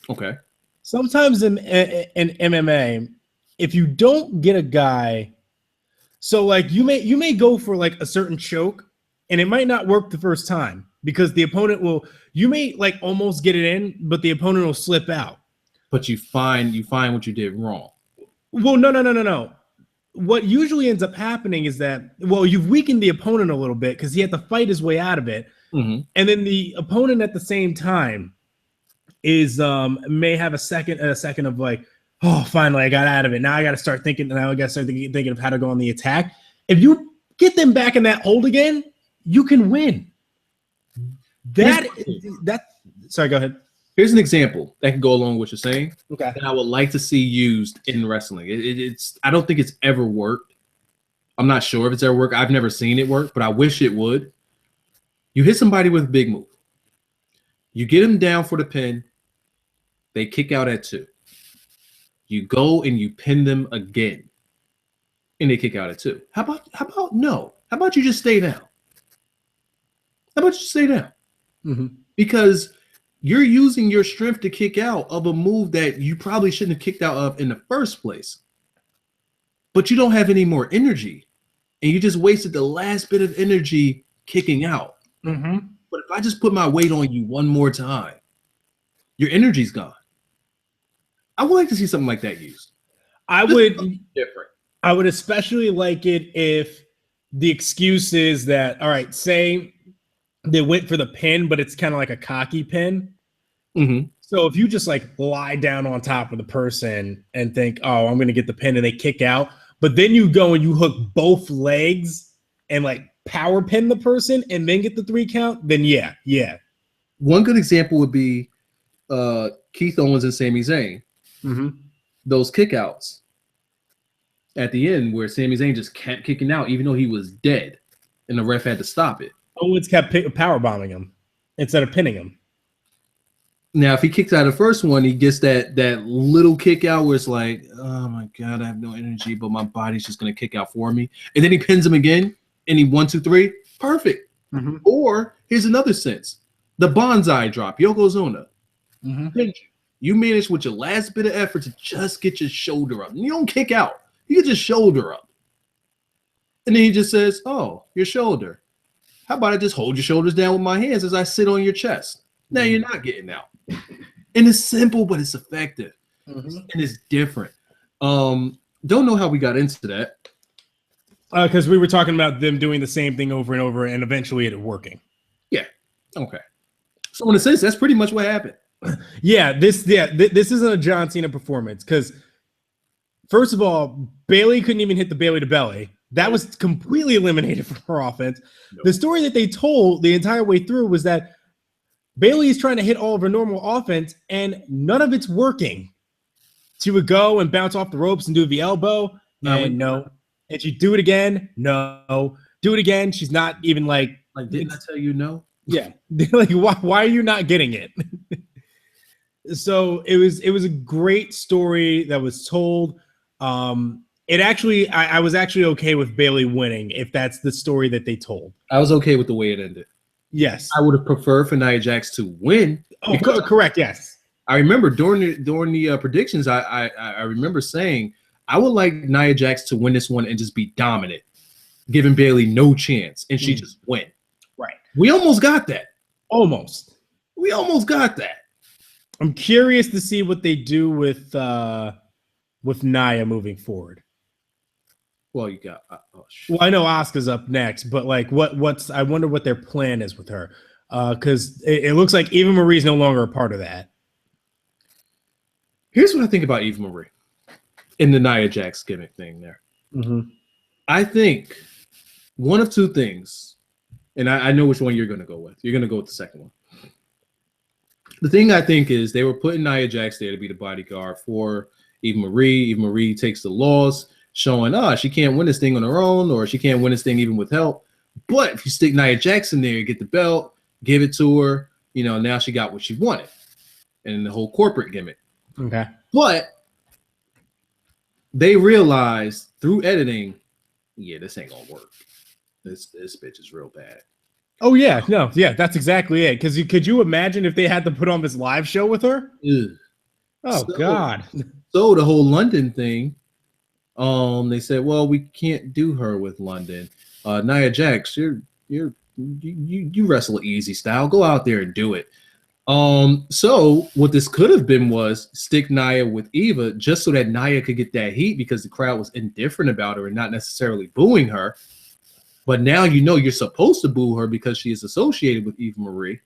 Okay. Sometimes in MMA, if you don't get a guy, so like you may go for like a certain choke and it might not work the first time because the opponent you may like almost get it in, but the opponent will slip out. But you find what you did wrong. Well, no. What usually ends up happening is that, you've weakened the opponent a little bit because he had to fight his way out of it. Mm-hmm. And then the opponent at the same time is may have a second of like, oh, finally I got out of it. Now I got to start thinking. Now I got to start thinking of how to go on the attack. If you get them back in that hold again, you can win. Sorry, go ahead. Here's an example that can go along with what you're saying. Okay. That I would like to see used in wrestling. I don't think it's ever worked. I'm not sure if it's ever worked. I've never seen it work, but I wish it would. You hit somebody with a big move. You get them down for the pin. They kick out at 2. You go and you pin them again. And they kick out at 2. How about no? How about you just stay down? How about you stay down? Mm-hmm. Because you're using your strength to kick out of a move that you probably shouldn't have kicked out of in the first place. But you don't have any more energy. And you just wasted the last bit of energy kicking out. Mm-hmm. But if I just put my weight on you one more time, your energy's gone. I would like to see something like that used. I would especially like it if the excuse is that, all right, say they went for the pin, but it's kind of like a cocky pin. Mm-hmm. So if you just like lie down on top of the person and think, oh, I'm going to get the pin, and they kick out, but then you go and you hook both legs and like power pin the person and then get the 3 count, then yeah. One good example would be Keith Owens and Sami Zayn. Mm-hmm. Those kickouts at the end where Sami Zayn just kept kicking out even though he was dead and the ref had to stop it. Owens kept power bombing him instead of pinning him. Now, if he kicks out the first one, he gets that little kick out where it's like, oh my God, I have no energy, but my body's just going to kick out for me. And then he pins him again and he 1, 2, 3. Perfect. Mm-hmm. Or here's another sense. The bonsai drop, Yokozuna. Mm-hmm. You managed with your last bit of effort to just get your shoulder up. You don't kick out. You get your shoulder up. And then he just says, oh, your shoulder. How about I just hold your shoulders down with my hands as I sit on your chest? Now you're not getting out. And it's simple, but it's effective. Mm-hmm. And it's different. Don't know how we got into that. Because we were talking about them doing the same thing over and over, and eventually it working. Yeah. Okay. So in a sense, that's pretty much what happened. This isn't a John Cena performance because, first of all, Bayley couldn't even hit the Bayley to belly. That was completely eliminated from her offense. Nope. The story that they told the entire way through was that Bayley is trying to hit all of her normal offense, and none of it's working. She would go and bounce off the ropes and do the elbow, no. And she'd do it again, no. Do it again. She's not even like didn't I tell you no? Yeah. Like, why are you not getting it? So it was a great story that was told. It actually, I was actually okay with Bayley winning if that's the story that they told. I was okay with the way it ended. Yes, I would have preferred for Nia Jax to win. Oh, correct. Yes, I remember during the predictions, I remember saying I would like Nia Jax to win this one and just be dominant, giving Bayley no chance, and she just win. Right. We almost got that. We almost got that. I'm curious to see what they do with Nia moving forward. Well, you got. Well, I know Asuka's up next, but like, what's? I wonder what their plan is with her, because it looks like Eva Marie's no longer a part of that. Here's what I think about Eva Marie in the Nia Jax gimmick thing. There, I think one of two things, and I know which one you're going to go with. You're going to go with the second one. The thing I think is they were putting Nia Jax there to be the bodyguard for Eva Marie. Eva Marie takes the loss, showing she can't win this thing on her own, or she can't win this thing even with help. But if you stick Nia Jax in there, get the belt, give it to her, now she got what she wanted. And the whole corporate gimmick. Okay. But they realized through editing, this ain't gonna work. This bitch is real bad. Oh yeah, no, yeah, that's exactly it. Because could you imagine if they had to put on this live show with her? Ugh. Oh God. So the whole London thing, they said, well, we can't do her with London. Nia Jax, you wrestle easy style. Go out there and do it. So what this could have been was stick Nia with Eva just so that Nia could get that heat because the crowd was indifferent about her and not necessarily booing her. But now you're supposed to boo her because she is associated with Eva Marie.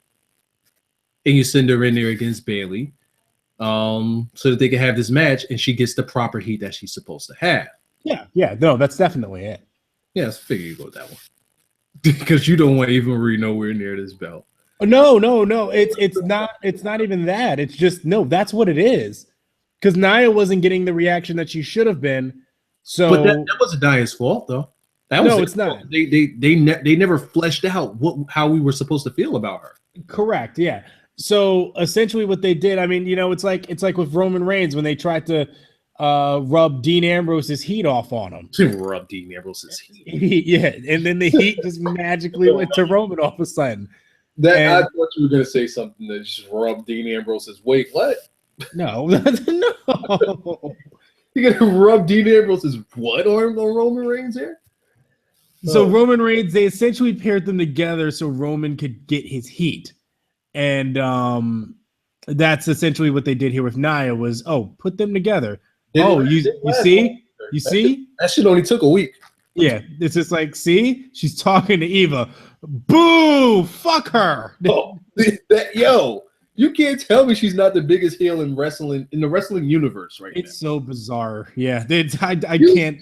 And you send her in there against Bayley so that they can have this match and she gets the proper heat that she's supposed to have. Yeah, no, that's definitely it. Yeah, I figure you go with that one. Because you don't want Eva Marie nowhere near this belt. No. It's not even that. It's just, no, that's what it is. Because Nia wasn't getting the reaction that she should have been. So, but that wasn't Nia's fault, though. It's not. They never fleshed out how we were supposed to feel about her. Correct. Yeah. So essentially, what they did, I mean, it's like with Roman Reigns when they tried to rub Dean Ambrose's heat off on him. Rub Dean Ambrose's heat. Yeah, and then the heat just magically went to Roman all of a sudden. I thought you were going to say something that just rubbed Dean Ambrose's weight. What? No, no. You're going to rub Dean Ambrose's what on Roman Reigns here? So Roman Reigns, they essentially paired them together so Roman could get his heat. And that's essentially what they did here with Nia was, put them together. You see? You see? That shit only took a week. Yeah, it's just like, see? She's talking to Eva. Boo! Fuck her. You can't tell me she's not the biggest heel in the wrestling universe right now. It's so bizarre. Yeah, I can't.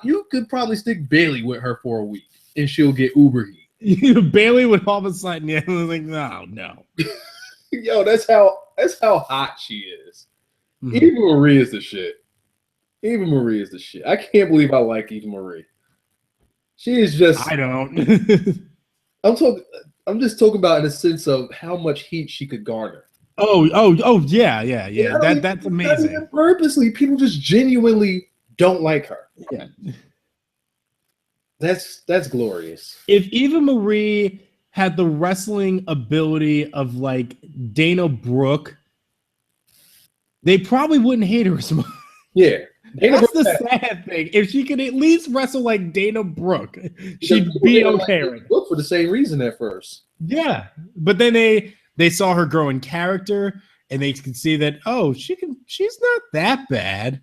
You could probably stick Bayley with her for a week, and she'll get uber heat. Bayley would all of a sudden, I was like, no. Yo, that's how hot she is. Mm-hmm. Eva Marie is the shit. Eva Marie is the shit. I can't believe I like Eva Marie. She is just. I don't. I'm just talking about in the sense of how much heat she could garner. Yeah. That's amazing. Not even purposely, people just genuinely don't like her. Yeah. That's glorious. If Eva Marie had the wrestling ability of like Dana Brooke, they probably wouldn't hate her as much. Yeah. That's the sad thing. If she could at least wrestle like Dana Brooke, she'd be okay. Like Brooke for the same reason at first. Yeah, but then they saw her grow in character, and they could see that she's not that bad.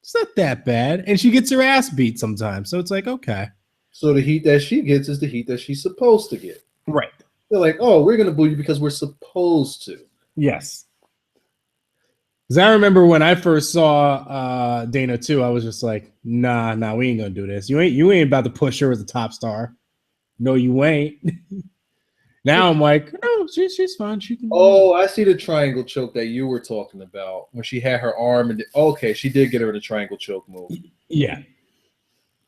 It's not that bad. And she gets her ass beat sometimes. So it's like, okay. So the heat that she gets is the heat that she's supposed to get. Right. They're like, oh, we're going to boo you because we're supposed to. Yes. Because I remember when I first saw Dana too, I was just like, nah, we ain't going to do this. You ain't about to push her as a top star. No, you ain't. Now I'm like, no, she's fine. She can. Oh, I see the triangle choke that you were talking about when she had her arm. And okay, she did get her the triangle choke move. Yeah.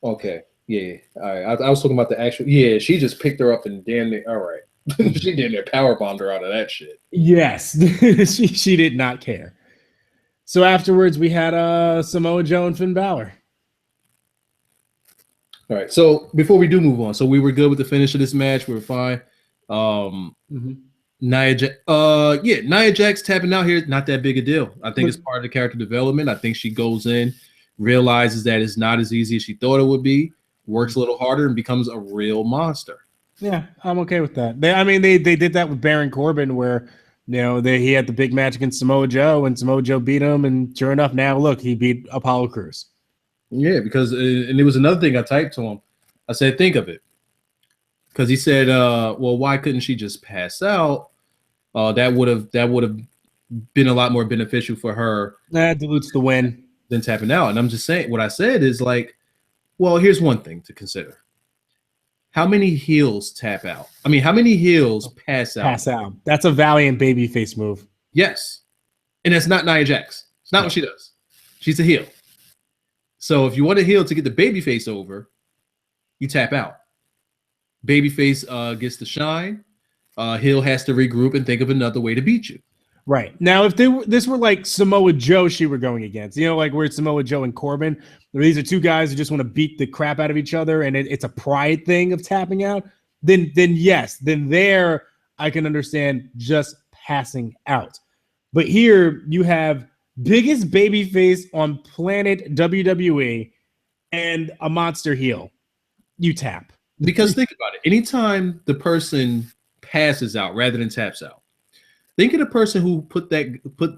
Okay. Yeah. All right. I was talking about the actual. Yeah, she just picked her up and damn near. All right. She damn near power bombed her out of that shit. Yes. she did not care. So afterwards, we had Samoa Joe and Finn Bálor. All right. So before we do move on, so we were good with the finish of this match. We were fine. Nia Jax tapping out here, not that big a deal. I think it's part of the character development. I think she goes in, realizes that it's not as easy as she thought it would be, works a little harder, and becomes a real monster. Yeah, I'm okay with that. They did that with Baron Corbin, where he had the big match against Samoa Joe, and Samoa Joe beat him, and sure enough, now look, he beat Apollo Crews. Yeah, because and it was another thing I typed to him. I said, think of it. Because he said, well, why couldn't she just pass out? That would have been a lot more beneficial for her. That dilutes the win. Than tapping out. And I'm just saying, what I said is like, well, here's one thing to consider. How many heels tap out? I mean, how many heels pass out? Pass out. That's a valiant babyface move. Yes. And that's not Nia Jax. It's not what she does. She's a heel. So if you want a heel to get the babyface over, you tap out. Babyface gets to shine. Heel has to regroup and think of another way to beat you. Right. Now, if this were like Samoa Joe she were going against, like where it's Samoa Joe and Corbin, where these are two guys who just want to beat the crap out of each other and it's a pride thing of tapping out, then yes, then there I can understand just passing out. But here you have biggest babyface on planet WWE and a monster heel. You tap. Because think about it. Anytime the person passes out rather than taps out, think of the person who put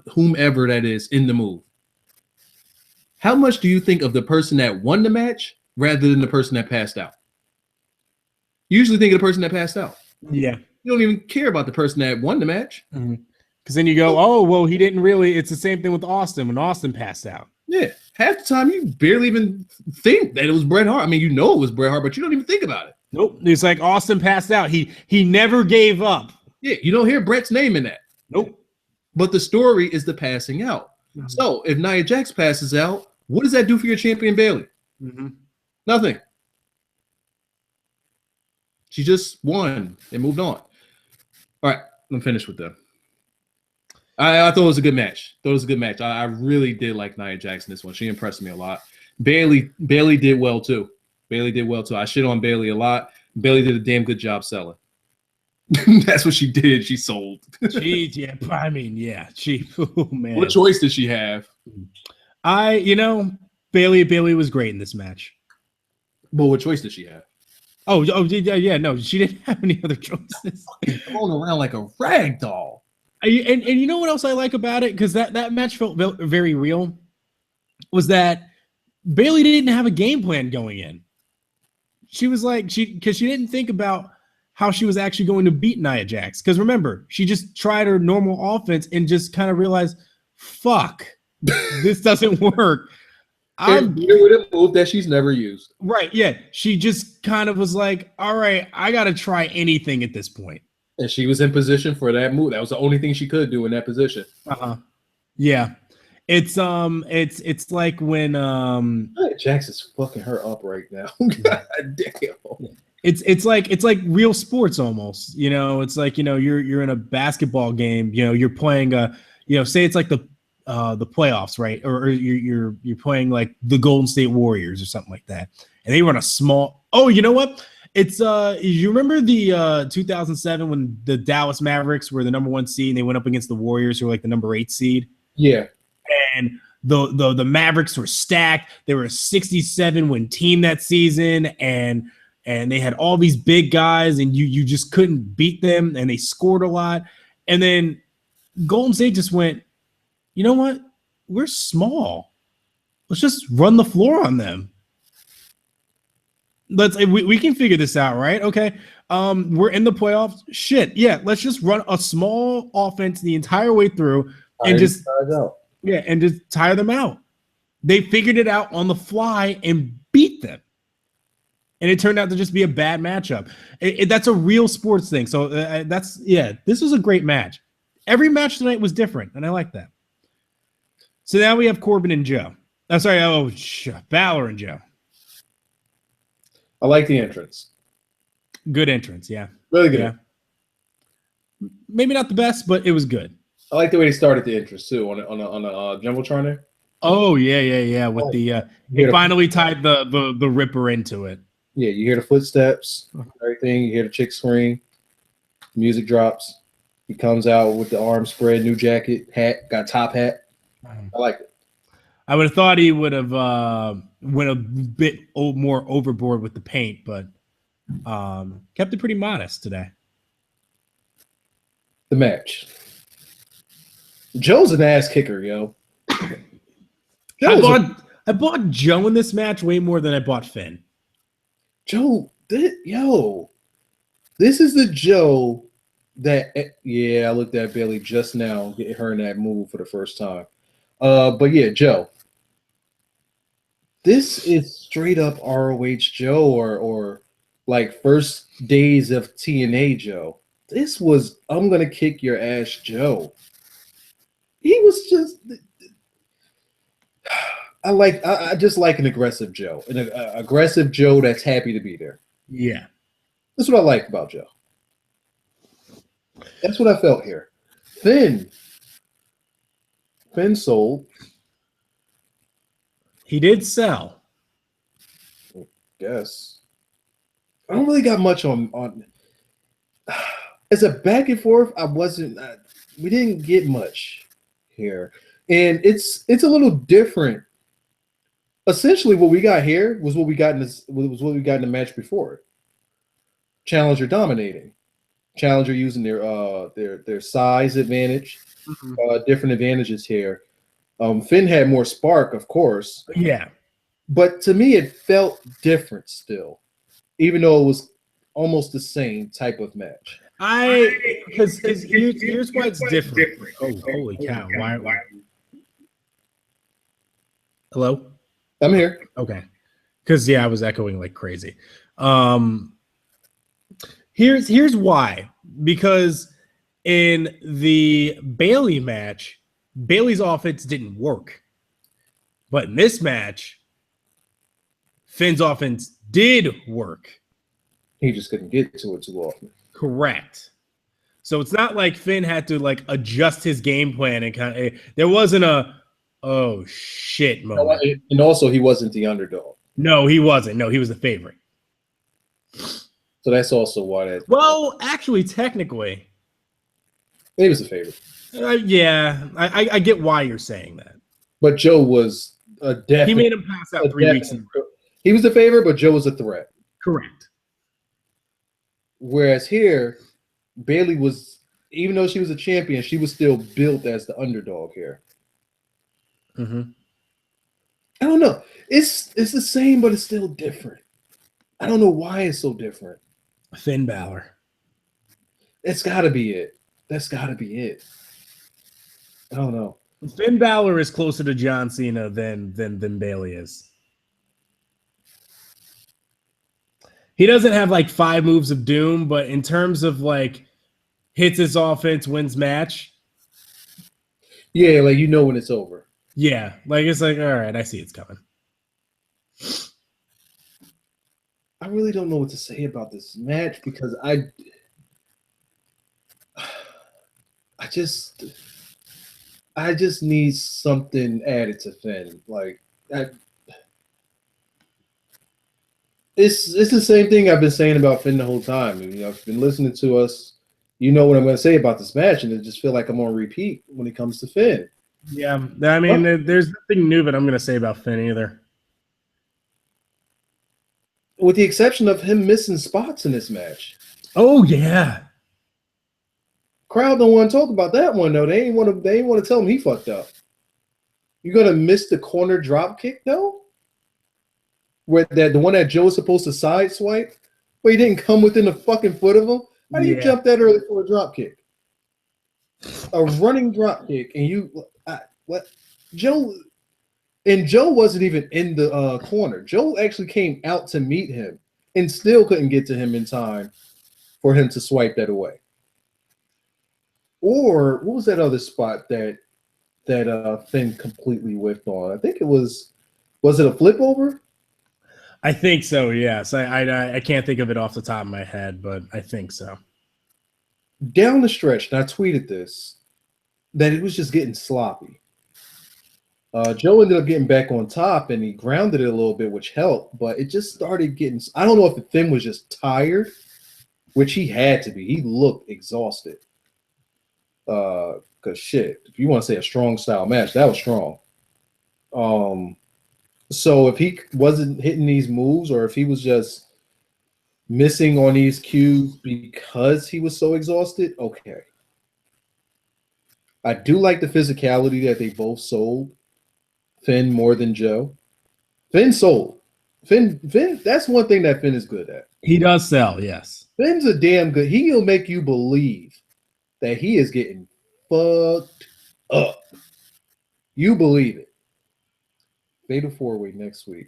whomever that is in the move. How much do you think of the person that won the match rather than the person that passed out? You usually think of the person that passed out. Yeah. You don't even care about the person that won the match. Because then you go, oh, well, he didn't really. It's the same thing with Austin when Austin passed out. Yeah. Half the time you barely even think that it was Bret Hart. I mean, you know it was Bret Hart, but you don't even think about it. Nope. It's like Austin passed out. He never gave up. Yeah, you don't hear Bret's name in that. Nope. But the story is the passing out. So if Nia Jax passes out, what does that do for your champion Bayley? Nothing. She just won and moved on. All right, I'm finished with them. I thought it was a good match. I really did like Nia Jax in this one. She impressed me a lot. Bayley did well too. I shit on Bayley a lot. Bayley did a damn good job selling. That's what she did. She sold. She, oh man. What choice did she have? Bayley was great in this match. But what choice did she have? Oh yeah, no, she didn't have any other choices. Going around like a rag doll. And you know what else I like about it? Because that match felt very real. Was that Bayley didn't have a game plan going in. She was like, because she didn't think about how she was actually going to beat Nia Jax. Because remember, she just tried her normal offense and just kind of realized, fuck, this doesn't work. I'm here with a move that she's never used. Right, yeah. She just kind of was like, all right, I got to try anything at this point. And she was in position for that move. That was the only thing she could do in that position. Yeah. It's like when Jax is fucking her up right now. God damn. It's like real sports almost. It's like you're in a basketball game. You're playing say it's like the playoffs, right? Or you're playing like the Golden State Warriors or something like that, and they run a small. Oh, you know what? It's you remember the 2007 when the Dallas Mavericks were the number 1 seed and they went up against the Warriors who were like the number 8 seed. Yeah. And the Mavericks were stacked. They were a 67-win team that season, and they had all these big guys, and you just couldn't beat them, and they scored a lot. And then Golden State just went, you know what? We're small. Let's just run the floor on them. We can figure this out, right? Okay. We're in the playoffs. Shit. Yeah. Let's just run a small offense the entire way through and just tire them out. They figured it out on the fly and beat them. And it turned out to just be a bad matchup. That's a real sports thing. So this was a great match. Every match tonight was different, and I like that. So now we have Corbin and Joe. I'm sorry, Bálor and Joe. I like the entrance. Good entrance, yeah. Really good. Yeah. Maybe not the best, but it was good. I like the way they started the entrance too on a jumbotron there. Oh yeah. With they finally tied the Ripper into it. Yeah, you hear the footsteps, everything. You hear the chick scream. Music drops. He comes out with the arms spread, new jacket, hat, got top hat. I like it. I would have thought he would have went a bit more overboard with the paint, but kept it pretty modest today. The match. Joe's an ass kicker, yo. I bought Joe in this match way more than I bought Finn. Joe, this is the Joe that, I looked at Bayley just now, getting her in that move for the first time. But yeah, Joe. This is straight up ROH Joe or like first days of TNA Joe. This was I'm gonna kick your ass Joe. He was just I just like an aggressive Joe. An aggressive Joe that's happy to be there. Yeah. That's what I like about Joe. That's what I felt here. Finn sold. He did sell. I guess. I don't really got much on as a back and forth. We didn't get much here. And it's a little different. Essentially, what we got here was what we got in the match before. Challenger dominating. Challenger using their size advantage, different advantages here. Finn had more spark, of course. Yeah. But to me, it felt different still, even though it was almost the same type of match. Because here's why it's different. Oh, holy cow. Why? Hello? I'm here. Okay. Because, I was echoing like crazy. Here's why. Because in the Bayley match, Bayley's offense didn't work. But in this match, Finn's offense did work. He just couldn't get to it too often. Correct. So it's not like Finn had to like adjust his game plan and there wasn't a oh shit moment. And also he wasn't the underdog. No, he wasn't. No, he was the favorite. So that's also why that. Well, actually, technically, he was the favorite. I get why you're saying that. But Joe was a definite. He made him pass out 3 weeks. He was the favorite, but Joe was a threat. Correct. Whereas here, Bayley was, even though she was a champion, she was still built as the underdog here. Mm-hmm. I don't know. It's the same, but it's still different. I don't know why it's so different. Finn Bálor. It's got to be it. That's got to be it. I don't know. Finn Bálor is closer to John Cena than Bayley is. He doesn't have like 5 moves of doom, but in terms of like hits his offense, wins match. Yeah, like you know when it's over. Yeah, like it's like, all right, I see it's coming. I really don't know what to say about this match because I just need something added to Finn. Like it's the same thing I've been saying about Finn the whole time. You know, if you've been listening to us, you know what I'm going to say about this match, and I just feel like I'm on repeat when it comes to Finn. Yeah, I mean, there's nothing new that I'm going to say about Finn either. With the exception of him missing spots in this match. Oh yeah. Crowd don't want to talk about that one though. They ain't want to tell him he fucked up. You're gonna miss the corner drop kick though? Where the one that Joe was supposed to side swipe, where he didn't come within a fucking foot of him? How do you jump that early for a drop kick? A running drop kick, and what? Joe wasn't even in the corner. Joe actually came out to meet him and still couldn't get to him in time for him to swipe that away. Or what was that other spot that Finn completely whiffed on? I think it was it a flip over? I think so, yes. I can't think of it off the top of my head, but I think so. Down the stretch, and I tweeted this, that it was just getting sloppy. Joe ended up getting back on top, and he grounded it a little bit, which helped, but it just started getting – I don't know if Finn was just tired, which he had to be. He looked exhausted. Because shit, if you want to say a strong style match, that was strong. So if he wasn't hitting these moves, or if he was just missing on these cues because he was so exhausted, okay. I do like the physicality that they both sold. Finn more than Joe. Finn sold. Finn, that's one thing that Finn is good at. He does sell, yes. Finn's a damn good. He'll make you believe that he is getting fucked up. You believe it. Fatal 4-Way next week.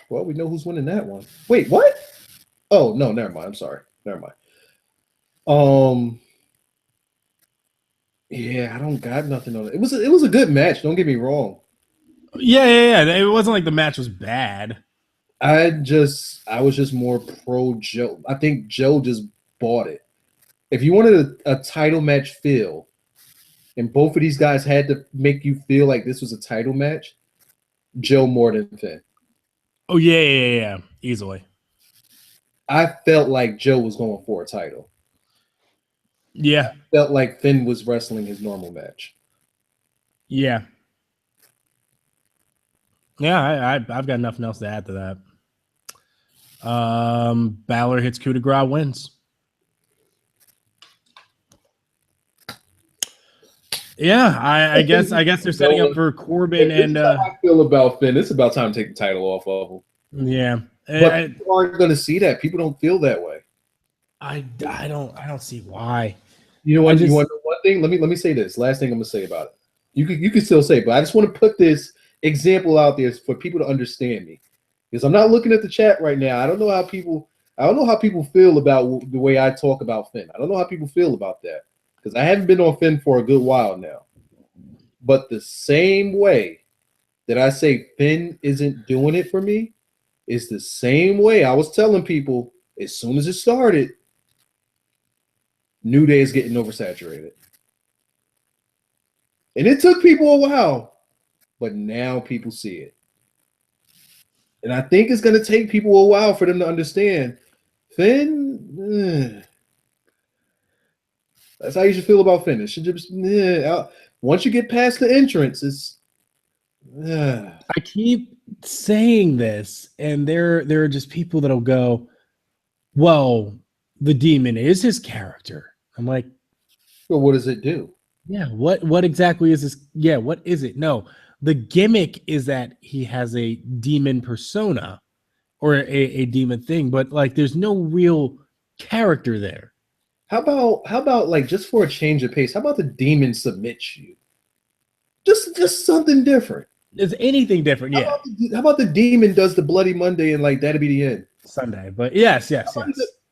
Well, we know who's winning that one. Wait, what? Oh, no, never mind. I'm sorry. Never mind. Yeah, I don't got nothing on it. It was a good match. Don't get me wrong. Yeah. It wasn't like the match was bad. I was just more pro Joe. I think Joe just bought it. If you wanted a title match feel, and both of these guys had to make you feel like this was a title match, Joe more than Finn. Oh, yeah. Easily. I felt like Joe was going for a title. Yeah. I felt like Finn was wrestling his normal match. Yeah. Yeah, I've got nothing else to add to that. Bálor hits coup de grace, wins. Yeah, I guess they're setting up for Corbin and. How I feel about Finn. It's about time to take the title off of him. Yeah, but people aren't going to see that. People don't feel that way. I don't see why. You know what? You want to know one thing? Let me say this. Last thing I'm gonna say about it. You can still say, but I just want to put this example out there for people to understand me, because I'm not looking at the chat right now. I don't know how people feel about the way I talk about Finn. I don't know how people feel about that, because I haven't been on Finn for a good while now. But the same way that I say Finn isn't doing it for me is the same way I was telling people as soon as it started, New Day is getting oversaturated. And it took people a while, but now people see it. And I think it's going to take people a while for them to understand Finn. That's how you should feel about Finn. It should just once you get past the entrance, it's. I keep saying this, and there are just people that'll go, "Well, the demon is his character." I'm like, "Well, what does it do?" Yeah, what exactly is this? Yeah, what is it? No, the gimmick is that he has a demon persona or a demon thing, but like there's no real character there. How about like, just for a change of pace, how about the demon submits you? Just something different. Is anything different? Yeah. How about the demon does the Bloody Monday and like that'll be the end? Sunday, but yes.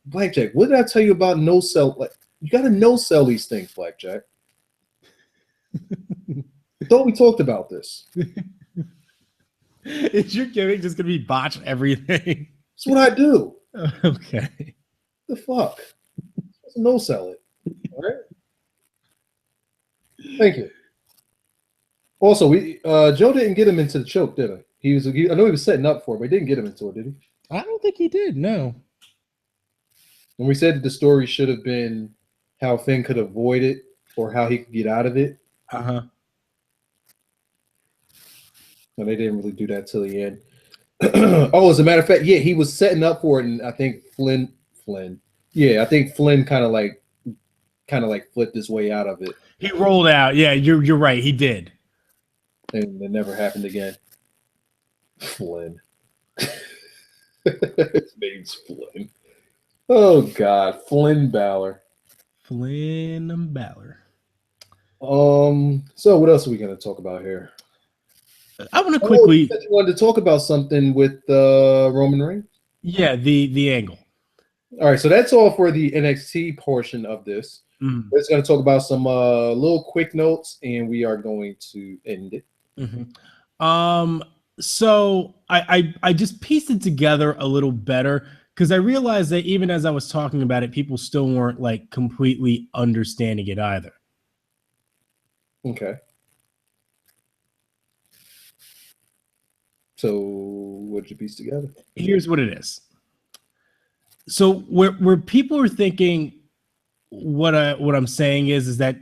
Blackjack, what did I tell you about no sell? Like, you got to no sell these things, Blackjack. I thought we talked about this. Is your gimmick just gonna be botch everything? That's what I do. Okay. The fuck? No sell it. All right. Thank you. Also, Joe didn't get him into the choke, did he? I know he was setting up for it, but he didn't get him into it, did he? I don't think he did. No. When we said that the story should have been how Finn could avoid it or how he could get out of it. Uh-huh. No, they didn't really do that till the end. Oh, as a matter of fact, yeah, he was setting up for it, and I think Flynn. Yeah, I think Flynn kind of like kind of like flipped his way out of it. He rolled out. Yeah, you're right. He did. And it never happened again. Flynn. His name's Flynn. Oh God, Flynn Bálor. Flynn Bálor. So what else are we gonna talk about here? I want to quickly. You wanted to talk about something with Roman Reigns. Yeah, the angle. All right, so that's all for the NXT portion of this. Mm-hmm. We're just gonna talk about some little quick notes, and we are going to end it. Mm-hmm. So I just pieced it together a little better because I realized that even as I was talking about it, people still weren't like completely understanding it either. Okay. So what did you piece together? Here's what it is. So where people are thinking what I'm saying is that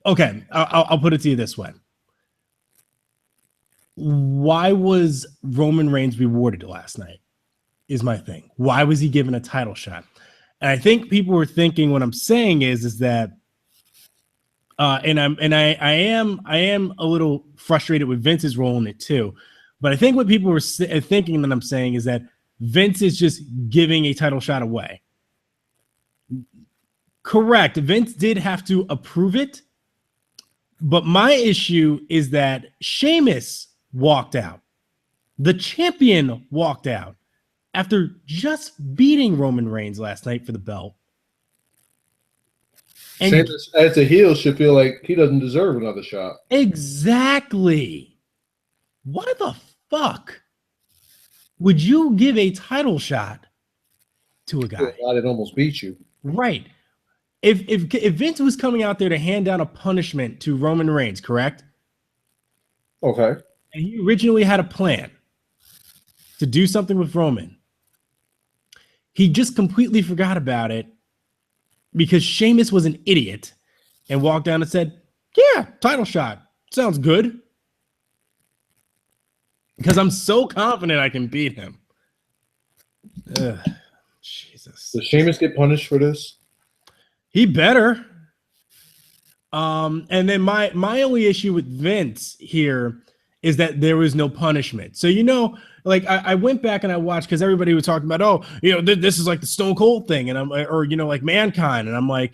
okay, I'll put it to you this way. Why was Roman Reigns rewarded last night is my thing. Why was he given a title shot? And I think people were thinking what I'm saying is that I am a little frustrated with Vince's role in it too. But I think what people were thinking that I'm saying is that Vince is just giving a title shot away. Correct. Vince did have to approve it. But my issue is that Sheamus walked out. The champion walked out after just beating Roman Reigns last night for the belt. And Sheamus, as a heel, should feel like he doesn't deserve another shot. Exactly. Why the fuck would you give a title shot to a guy that almost beat you? Right. If Vince was coming out there to hand down a punishment to Roman Reigns, correct? Okay. And he originally had a plan to do something with Roman. He just completely forgot about it because Sheamus was an idiot and walked down and said, yeah, title shot. Sounds good. Because I'm so confident I can beat him. Ugh, Jesus. Does Sheamus get punished for this? He better. And then my only issue with Vince here is that there was no punishment. So, like I went back and I watched because everybody was talking about, this is like the Stone Cold thing. And like Mankind. And I'm like,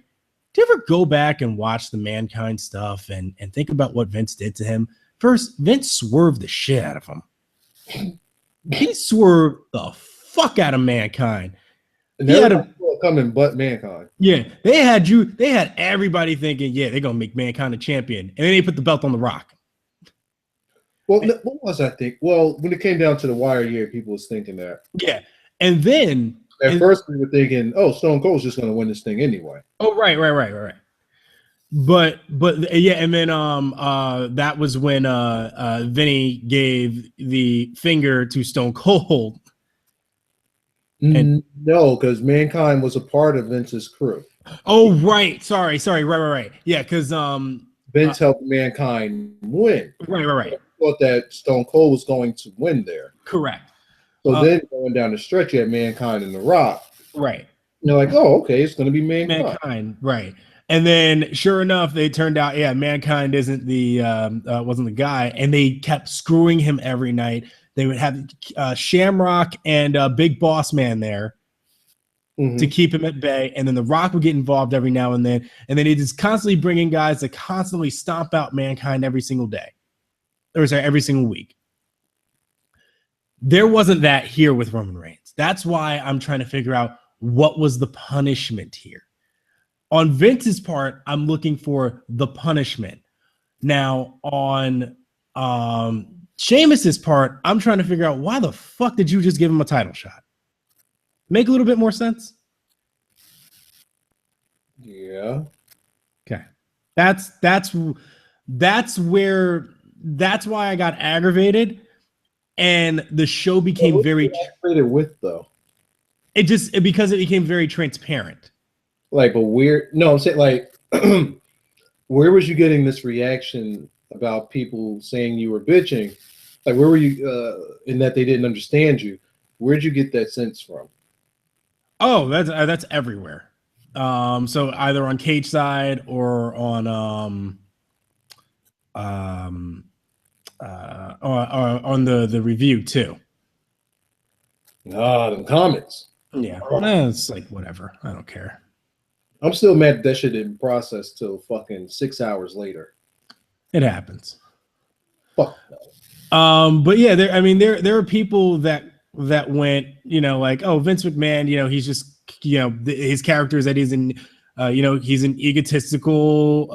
do you ever go back and watch the Mankind stuff and think about what Vince did to him? First, Vince swerved the shit out of him. He swerved the fuck out of Mankind. And they had coming but Mankind. Yeah, they had everybody thinking, yeah, they're gonna make Mankind a champion, and then they put the belt on The Rock. Well, what was I think? Well, when it came down to the wire year, people was thinking that. Yeah, and then at first we were thinking, oh, Stone Cold's just gonna win this thing anyway. Oh, right. But yeah, and then that was when Vinny gave the finger to Stone Cold. And no, because Mankind was a part of Vince's crew. Oh, right. Sorry. Right. Yeah, because Vince helped Mankind win. Right. I thought that Stone Cold was going to win there. Correct. So then going down the stretch, you had Mankind and The Rock. Right. And you're like, oh, okay, it's going to be Mankind. Right. And then, sure enough, they turned out, yeah, Mankind isn't wasn't the guy, and they kept screwing him every night. They would have Shamrock and Big Boss Man there to keep him at bay, and then The Rock would get involved every now and then they just constantly bring in guys that constantly stomp out Mankind every single day, every single week. There wasn't that here with Roman Reigns. That's why I'm trying to figure out what was the punishment here. On Vince's part, I'm looking for the punishment. Now, on Sheamus's part, I'm trying to figure out why the fuck did you just give him a title shot? Make a little bit more sense? Yeah. Okay. That's why I got aggravated, and the show became very aggravated with though. Because it became very transparent. Like a weird. No, I'm saying like, where was you getting this reaction about people saying you were bitching? Like, where were you in that they didn't understand you? Where'd you get that sense from? Oh, that's everywhere. So either on Cage Side or on on the review too. The comments. Yeah, it's like whatever. I don't care. I'm still mad that shit didn't process till fucking 6 hours later. It happens. Fuck no. But yeah, there are people that went, like, oh, Vince McMahon, he's just, his character is that he's in, he's an egotistical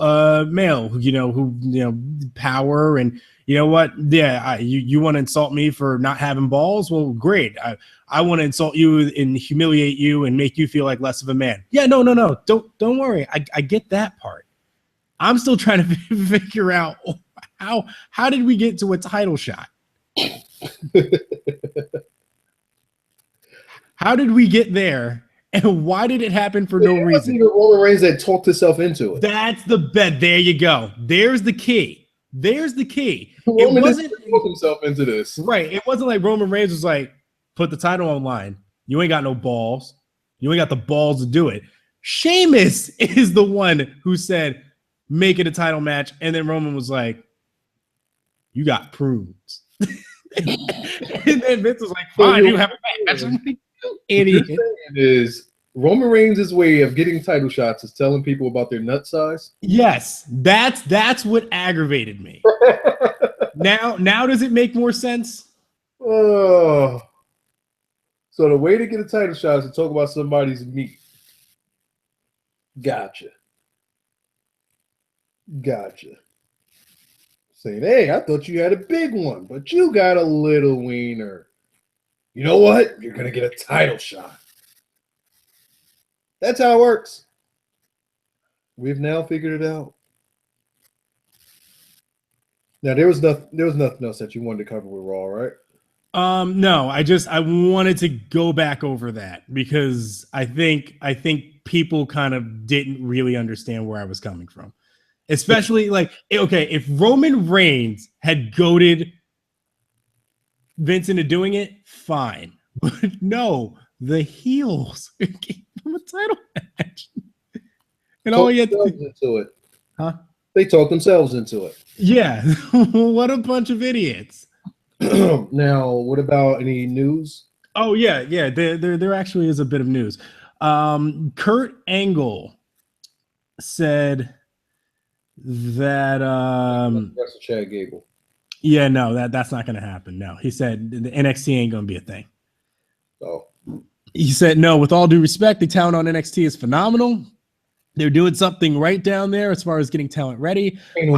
male, who power, and you know what? Yeah, you want to insult me for not having balls? Well, great. I want to insult you and humiliate you and make you feel like less of a man. Yeah, no. Don't worry. I get that part. I'm still trying to figure out how did we get to a title shot? How did we get there? And why did it happen for no reason? Even Roman Reigns that talked himself into it. That's the bet. There you go. There's the key. Roman it wasn't talked himself into this. Right. It wasn't like Roman Reigns was like, put the title online. You ain't got no balls. You ain't got the balls to do it. Sheamus is the one who said, make it a title match. And then Roman was like, you got prunes. And then Vince was like, fine, you have a match. I'm like, you idiot. Is Roman Reigns' way of getting title shots is telling people about their nut size? Yes, that's what aggravated me. Now does it make more sense? Oh. So the way to get a title shot is to talk about somebody's meat. Gotcha. Saying, hey, I thought you had a big one, but you got a little wiener. You know what? You're going to get a title shot. That's how it works. We've now figured it out. Now, there was nothing else that you wanted to cover with Raw, right? No, I wanted to go back over that because I think people kind of didn't really understand where I was coming from. Especially like, okay, if Roman Reigns had goaded Vince into doing it, fine. But no, the heels gave him a title match. And all you had to into it. Huh? They talked themselves into it. Yeah. What a bunch of idiots. Now, what about any news? Oh, yeah. There actually is a bit of news. Kurt Angle said that Chad Gable. Yeah, no, that's not going to happen. No, he said the NXT ain't going to be a thing. Oh, he said no. With all due respect, the talent on NXT is phenomenal. They're doing something right down there as far as getting talent ready. Ain't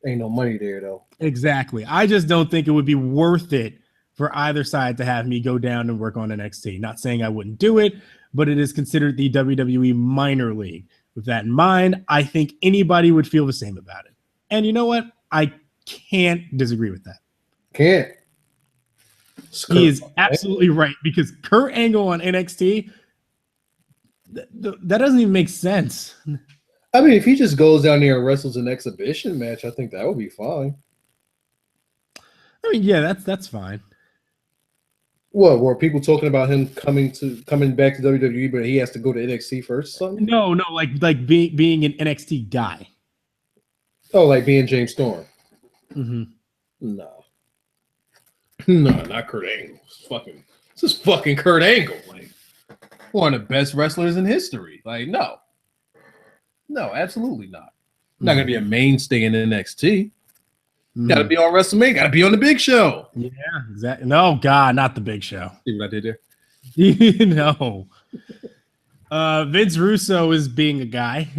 no money there though. Exactly. I just don't think it would be worth it for either side to have me go down and work on NXT. Not saying I wouldn't do it, but it is considered the WWE minor league. With that in mind, I think anybody would feel the same about it. And you know what? I can't disagree with that. Can't. He is absolutely right because Kurt Angle on NXT, that doesn't even make sense. I mean, if he just goes down there and wrestles an exhibition match, I think that would be fine. I mean, yeah, that's fine. What were people talking about him coming back to WWE, but he has to go to NXT first or something? No, like being an NXT guy. Oh, like being James Storm. Mm-hmm. No, not Kurt Angle. This is fucking Kurt Angle. Like one of the best wrestlers in history. Like no, absolutely not. Not gonna be a mainstay in NXT. Got to be on WrestleMania. Got to be on the Big Show. Yeah, exactly. No, God, not the Big Show. See what I did there? No. Vince Russo is being a guy.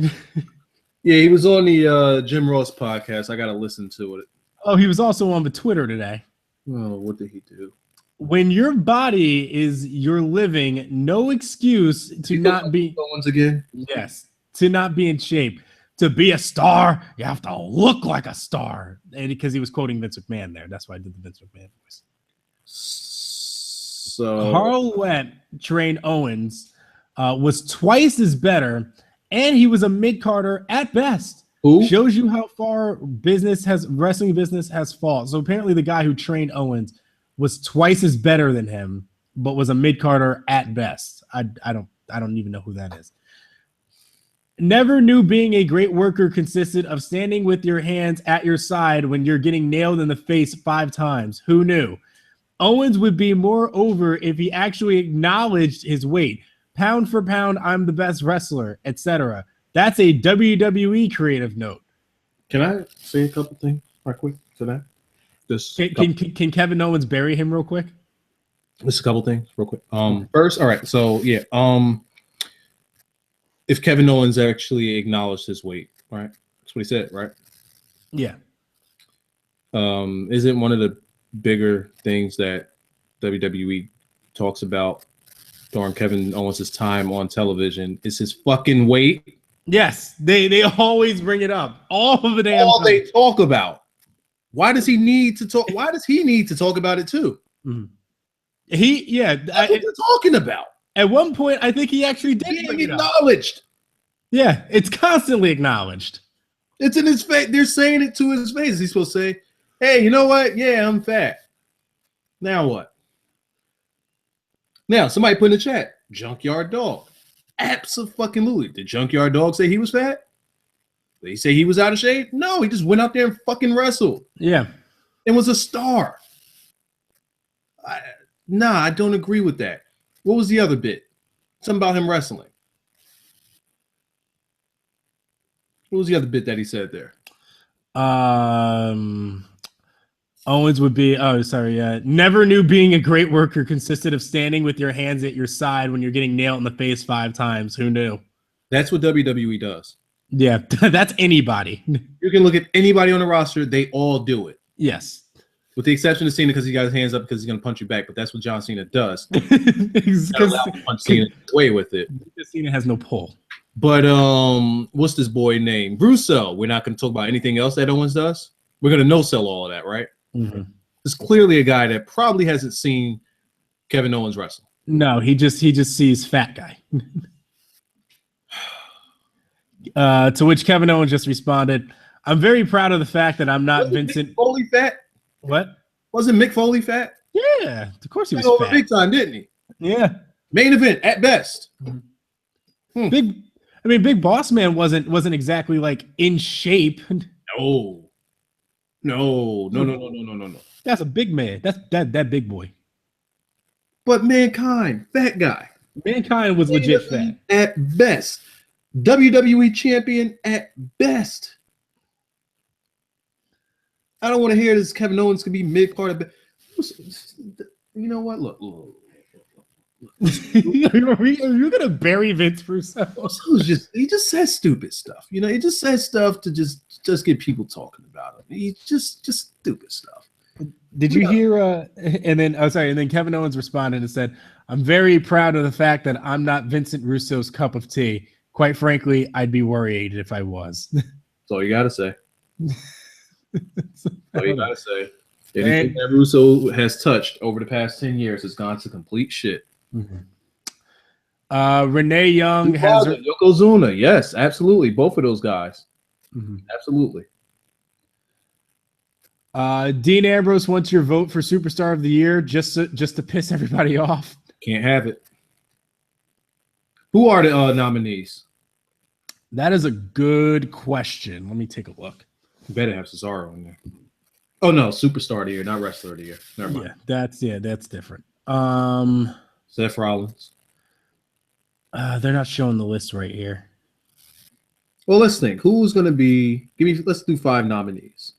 Yeah, he was on the Jim Ross podcast. I got to listen to it. Oh, he was also on the Twitter today. Oh, what did he do? When your body is your living, no excuse to not be. Once again? Yes, to not be in shape. To be a star, you have to look like a star. And because he was quoting Vince McMahon there. That's why I did the Vince McMahon voice. So Carl Wett trained Owens, was twice as better, and he was a mid-carder at best. Who? Shows you how far wrestling business has fallen. So apparently the guy who trained Owens was twice as better than him, but was a mid-carder at best. I don't even know who that is. Never knew being a great worker consisted of standing with your hands at your side when you're getting nailed in the face 5 times. Who knew? Owens would be more over if he actually acknowledged his weight. Pound for pound, I'm the best wrestler, etc. That's a WWE creative note. Can I say a couple things right quick to that? Can Kevin Owens bury him real quick? Just a couple things real quick. First, all right. So yeah, if Kevin Owens actually acknowledged his weight, right? That's what he said, right? Yeah. Isn't one of the bigger things that WWE talks about during Kevin Owens' time on television is his fucking weight? Yes, they always bring it up. All of the damn all time. They talk about. Why does he need to talk? Why does he need to talk about it too? Mm-hmm. That's what they're talking about. At one point, I think he actually did. Being acknowledged. Yeah, it's constantly acknowledged. It's in his face. They're saying it to his face. He's supposed to say, "Hey, you know what? Yeah, I'm fat." Now what? Now somebody put in the chat, "Junkyard Dog." Absolutely. Did Junkyard Dog say he was fat? Did he say he was out of shape? No, he just went out there and fucking wrestled. Yeah. And was a star. I don't agree with that. What was the other bit? Something about him wrestling. What was the other bit that he said there? Owens would be, never knew being a great worker consisted of standing with your hands at your side when you're getting nailed in the face 5 times. Who knew? That's what WWE does. Yeah, that's anybody. You can look at anybody on the roster. They all do it. Yes. With the exception of Cena because he got his hands up because he's going to punch you back. But that's what John Cena does. Punch Cena away with it. Cena has no pull. But what's this boy name? Russo. We're not going to talk about anything else that Owens does. We're going to no-sell all of that, right? Mm-hmm. It's clearly a guy that probably hasn't seen Kevin Owens wrestle. No, he just sees fat guy. To which Kevin Owens just responded, "I'm very proud of the fact that I'm not Vincent." Mick Foley fat? What? Wasn't Mick Foley fat? Yeah, of course he was over fat. big time, didn't he? Yeah. Main event at best. Big Boss Man wasn't exactly like in shape. No. That's a big man. That's that big boy. But Mankind, fat guy. Mankind was legit fat. At best. WWE champion at best. I don't want to hear this Kevin Owens could be mid-card. You know what? Look. Are you gonna bury Vince Russo? He just says stupid stuff. You know, he just says stuff to just get people talking about him. He just stupid stuff. Did you hear? And then Kevin Owens responded and said, "I'm very proud of the fact that I'm not Vincent Russo's cup of tea. Quite frankly, I'd be worried if I was." That's all you gotta say. That's all you gotta say. Anything that Russo has touched over the past 10 years has gone to complete shit. Mm-hmm. Renee Young has Yokozuna. Yes, absolutely. Both of those guys. Mm-hmm. Absolutely. Dean Ambrose wants your vote for Superstar of the Year just to piss everybody off. Can't have it. Who are the nominees? That is a good question. Let me take a look. You better have Cesaro in there. Oh no, Superstar of the Year, not Wrestler of the Year. Never mind. That's different. Seth Rollins. They're not showing the list right here. Well, let's think. Who's going to be? Let's do 5 nominees.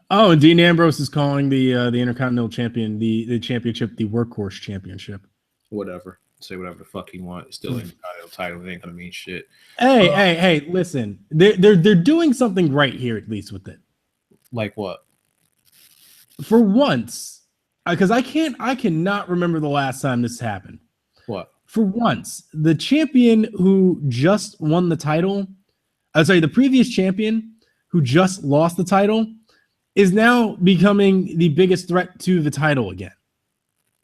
Oh, and Dean Ambrose is calling the Intercontinental Champion the championship the Workhorse Championship. Whatever. Say whatever the fuck you want. It's still an Intercontinental title. It ain't gonna mean shit. Hey! Listen, they're doing something right here at least with it. Like what? For once, because I cannot remember the last time this happened. What? For once, the champion who just won the title, the previous champion who just lost the title, is now becoming the biggest threat to the title again,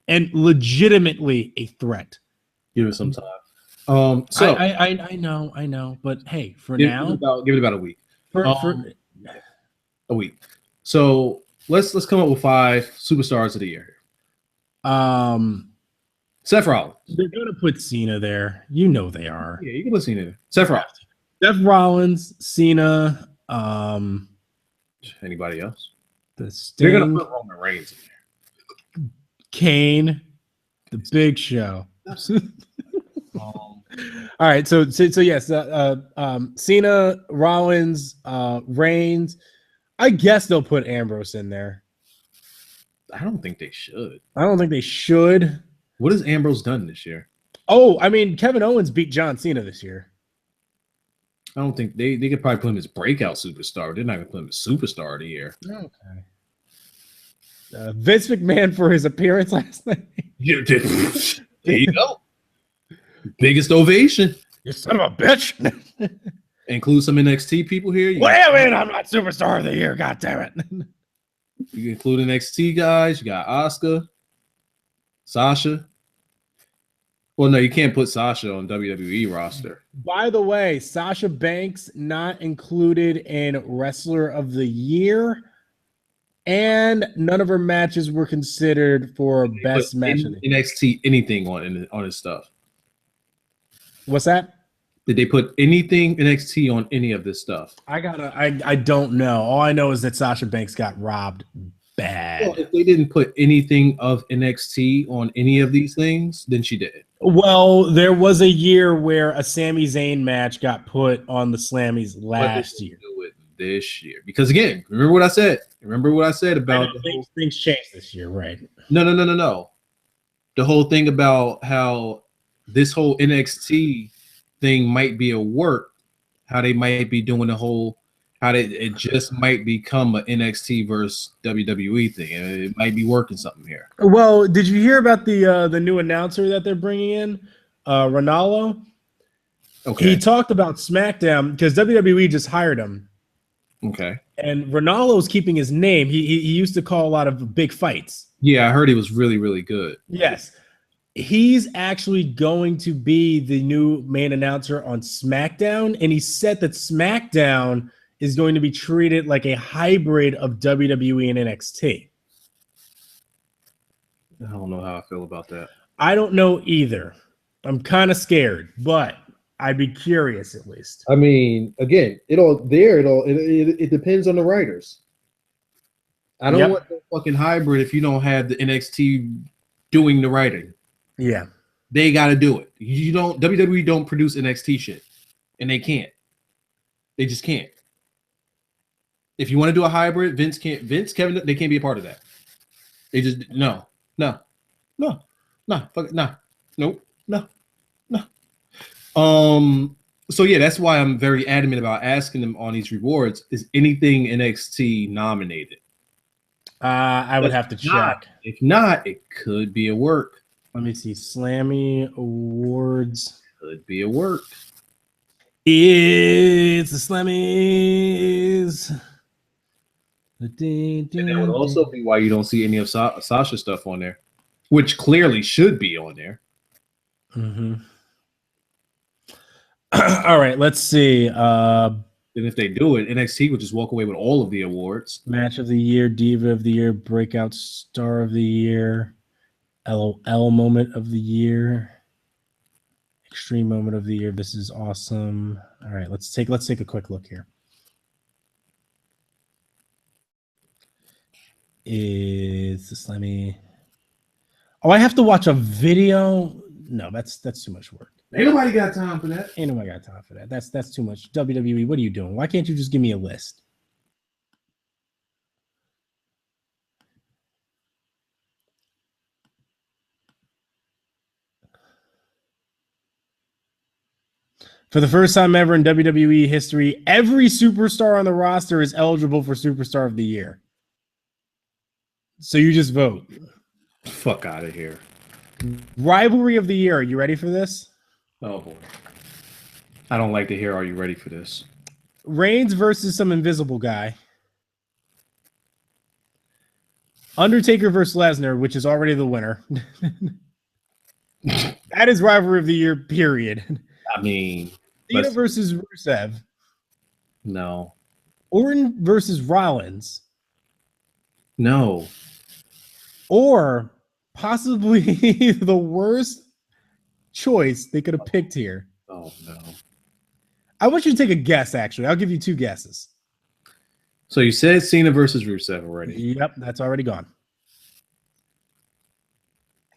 and legitimately a threat. Give it some time. So I know, but hey, give it about a week. For a week. So let's come up with 5 superstars of the year. Seth Rollins. They're gonna put Cena there. You know they are. Yeah, you can put Cena there. Seth Rollins. Seth Rollins, Cena. Anybody else? They're gonna put Roman Reigns in there. Kane, the Big Show. All right, so yes, Cena, Rollins, Reigns. I guess they'll put Ambrose in there. I don't think they should. I don't think they should. What has Ambrose done this year? Oh, I mean, Kevin Owens beat John Cena this year. I don't think they could probably put him as breakout superstar. They're not going to put him as superstar of the year. Okay. Vince McMahon for his appearance last night. There you go. Biggest ovation. You son of a bitch. Include some NXT people here. Well, man, I'm not superstar of the year. God damn it. You include NXT guys. You got Asuka, Sasha. Well, no, you can't put Sasha on WWE roster. By the way, Sasha Banks not included in Wrestler of the Year, and none of her matches were considered for best match of the year. NXT anything on his stuff. What's that? Did they put anything NXT on any of this stuff? I don't know. All I know is that Sasha Banks got robbed bad. Well, if they didn't put anything of NXT on any of these things, then she did. Well, there was a year where a Sami Zayn match got put on the Slammies last year. Do it this year because again, remember what I said. Remember what I said about things changed this year, right? No. The whole thing about how this whole NXT thing might be a work, how they might be doing the whole, it just might become an NXT versus WWE thing, and it might be working something here. Well, did you hear about the new announcer that they're bringing in, Ronaldo? Okay, he talked about SmackDown because WWE just hired him. Okay, and Ronaldo's keeping his name. He used to call a lot of big fights. Yeah, I heard he was really, really good. Yes. He's actually going to be the new main announcer on SmackDown, and he said that SmackDown is going to be treated like a hybrid of WWE and NXT. I don't know how I feel about that. I don't know either. I'm kind of scared, but I'd be curious at least. I mean, again, it depends on the writers. I don't want the fucking hybrid if you don't have the NXT doing the writing. Yeah. They got to do it. WWE don't produce NXT shit, and they can't. They just can't. If you want to do a hybrid, Kevin, they can't be a part of that. They just no. Fuck it, nope. So yeah, that's why I'm very adamant about asking them on these rewards. Is anything NXT nominated? I would have to check. If not, it could be a work. Let me see. Slammy Awards. Could be a work. It's the Slammies. And that would also be why you don't see any of Sasha stuff on there, which clearly should be on there. Mm-hmm. All right, let's see. And if they do it, NXT would just walk away with all of the awards. Match of the Year, Diva of the Year, Breakout Star of the Year, LOL Moment of the Year, Extreme Moment of the Year. This is awesome. All right, let's take a quick look here. Is the Slammy? Oh, I have to watch a video. No, that's too much work. Ain't nobody got time for that. Ain't nobody got time for that. That's too much. WWE, what are you doing? Why can't you just give me a list? For the first time ever in WWE history, every superstar on the roster is eligible for Superstar of the Year. So you just vote. Fuck out of here. Rivalry of the Year. Are you ready for this? Oh, boy. I don't like to hear, are you ready for this? Reigns versus some invisible guy. Undertaker versus Lesnar, which is already the winner. That is Rivalry of the Year, period. I mean... Cena versus Rusev. No. Orton versus Rollins. No. Or possibly the worst choice they could have picked here. Oh, no. I want you to take a guess, actually. I'll give you 2 guesses. So you said Cena versus Rusev already. Yep, that's already gone.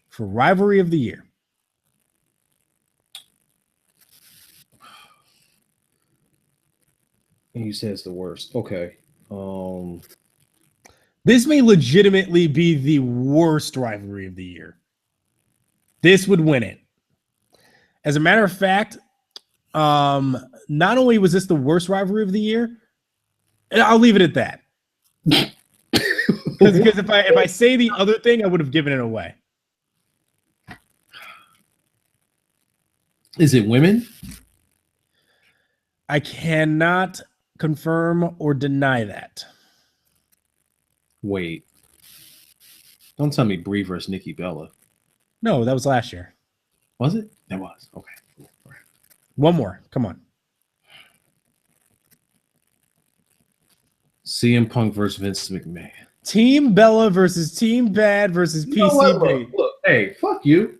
For rivalry of the year. And you said it's the worst. Okay. This may legitimately be the worst rivalry of the year. This would win it. As a matter of fact, not only was this the worst rivalry of the year, and I'll leave it at that. Because if I say the other thing, I would have given it away. Is it women? I cannot confirm or deny that. Wait. Don't tell me Brie versus Nikki Bella. No, that was last year. Was it? That was. Okay. Cool. Right. One more. Come on. CM Punk versus Vince McMahon. Team Bella versus Team Bad versus PCB. Look, hey, fuck you.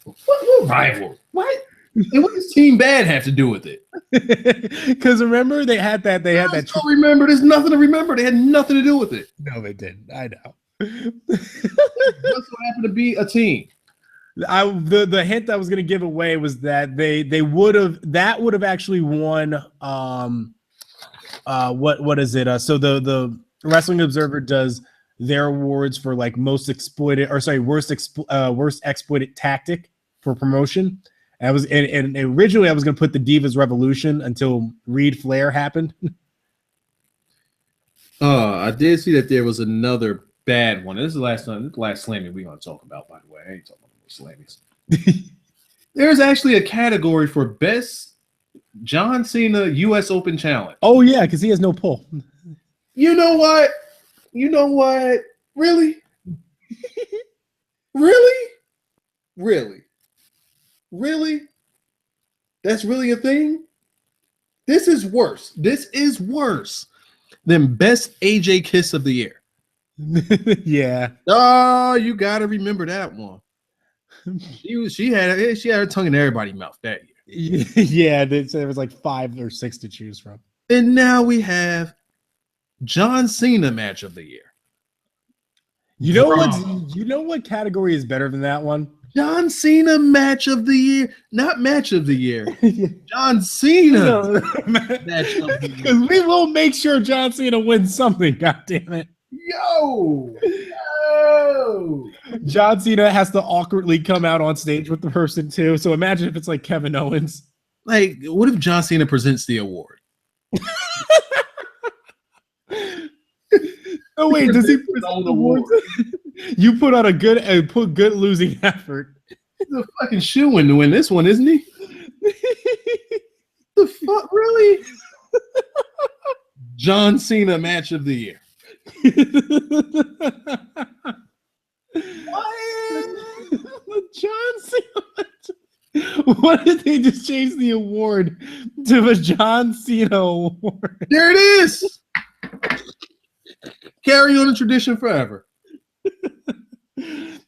What rival? What? And what does Team Bad have to do with it? Because remember, they had that. They had that. Remember, there's nothing to remember. They had nothing to do with it. No, they didn't. I know. Just so happened to be a team. The hint I was going to give away was that they would have actually won. What is it? So the Wrestling Observer does their awards for like worst exploited tactic for promotion. And originally I was going to put the Divas Revolution until Reed Flair happened. I did see that there was another bad one. This is the last slamming we're going to talk about, by the way. I ain't talking about slammies. There's actually a category for best John Cena U.S. Open Challenge. Oh, yeah, because he has no pull. You know what? Really? Really? That's really a thing? This is worse than best AJ Kiss of the year. Yeah. Oh, you gotta remember that one. She had her tongue in everybody's mouth that year. Yeah, there was like 5 or 6 to choose from. And now we have John Cena match of the year. You know what category is better than that one? John Cena match of the year, not match of the year. John Cena match of the year. Because we will make sure John Cena wins something. God damn it! Yo, John Cena has to awkwardly come out on stage with the person too. So imagine if it's like Kevin Owens. Like, what if John Cena presents the award? Oh wait, does he present the award? You put on a good losing effort. He's a fucking shoo-in to win this one, isn't he? The fuck, really? John Cena match of the year. What? John Cena. What did they just change the award to the John Cena award? There it is. Carry on the tradition forever.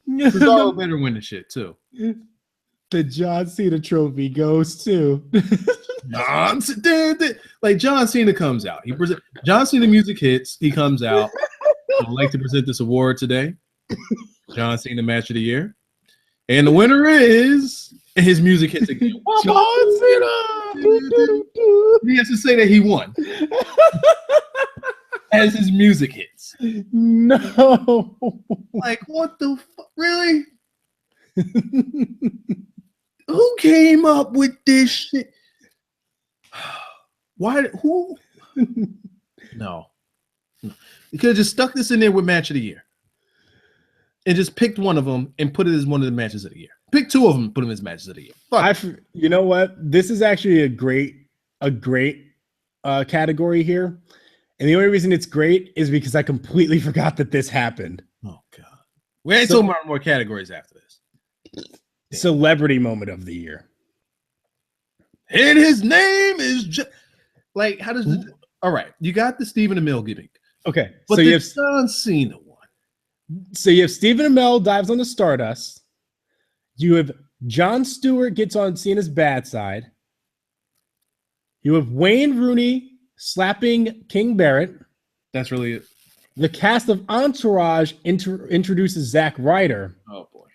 Cesaro better win the shit too. The John Cena trophy goes to John Cena comes out. John Cena music hits. He comes out. I'd like to present this award today. John Cena match of the year. And the winner is, and his music hits again. John Cena. He has to say that he won. As his music hits. No. Like, what the fuck? Really? Who came up with this shit? Why? Who? No. You could have just stuck this in there with match of the year. And just picked one of them and put it as one of the matches of the year. Pick 2 of them and put them as matches of the year. You know what? This is actually a great category here. And the only reason it's great is because I completely forgot that this happened. Oh, God. We ain't talking about more categories after this. Celebrity moment of the year. And his name is... like, how does... All right, you got the Stephen Amell gimmick. Okay, but so you have John Cena one. So you have Stephen Amell dives on the Stardust. You have Jon Stewart gets on Cena's bad side. You have Wayne Rooney slapping King Barrett. That's really it. The cast of Entourage introduces Zack Ryder. Oh, boy.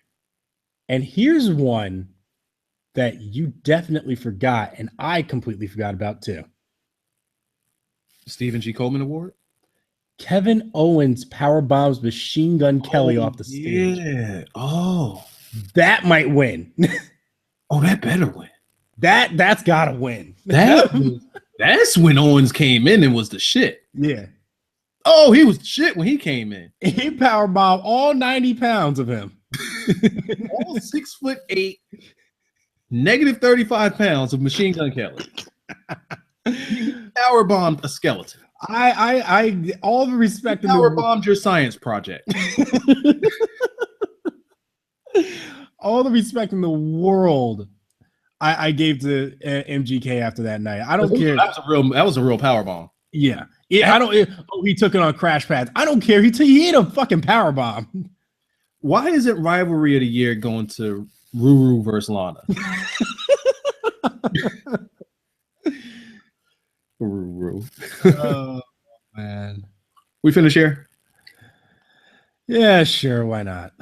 And here's one that you definitely forgot, and I completely forgot about too. Stephen G. Coleman Award? Kevin Owens power bombs Machine Gun Kelly off the stage. Yeah. Oh. That might win. Oh, that better win. That's gotta win. That's when Owens came in and was the shit. Yeah. Oh, he was the shit when he came in. He powerbombed all 90 pounds of him. All 6'8", negative 35 pounds of Machine Gun Kelly. Powerbombed a skeleton. I all the respect. Powerbombed your science project. All the respect in the world I gave to MGK after that night. I don't care. That was a real power bomb. Yeah. I don't. He took it on crash pads. I don't care. He hit a fucking power bomb. Why isn't rivalry of the year going to Ruru versus Lana? Ruru. Oh man. We finish here? Yeah, sure. Why not?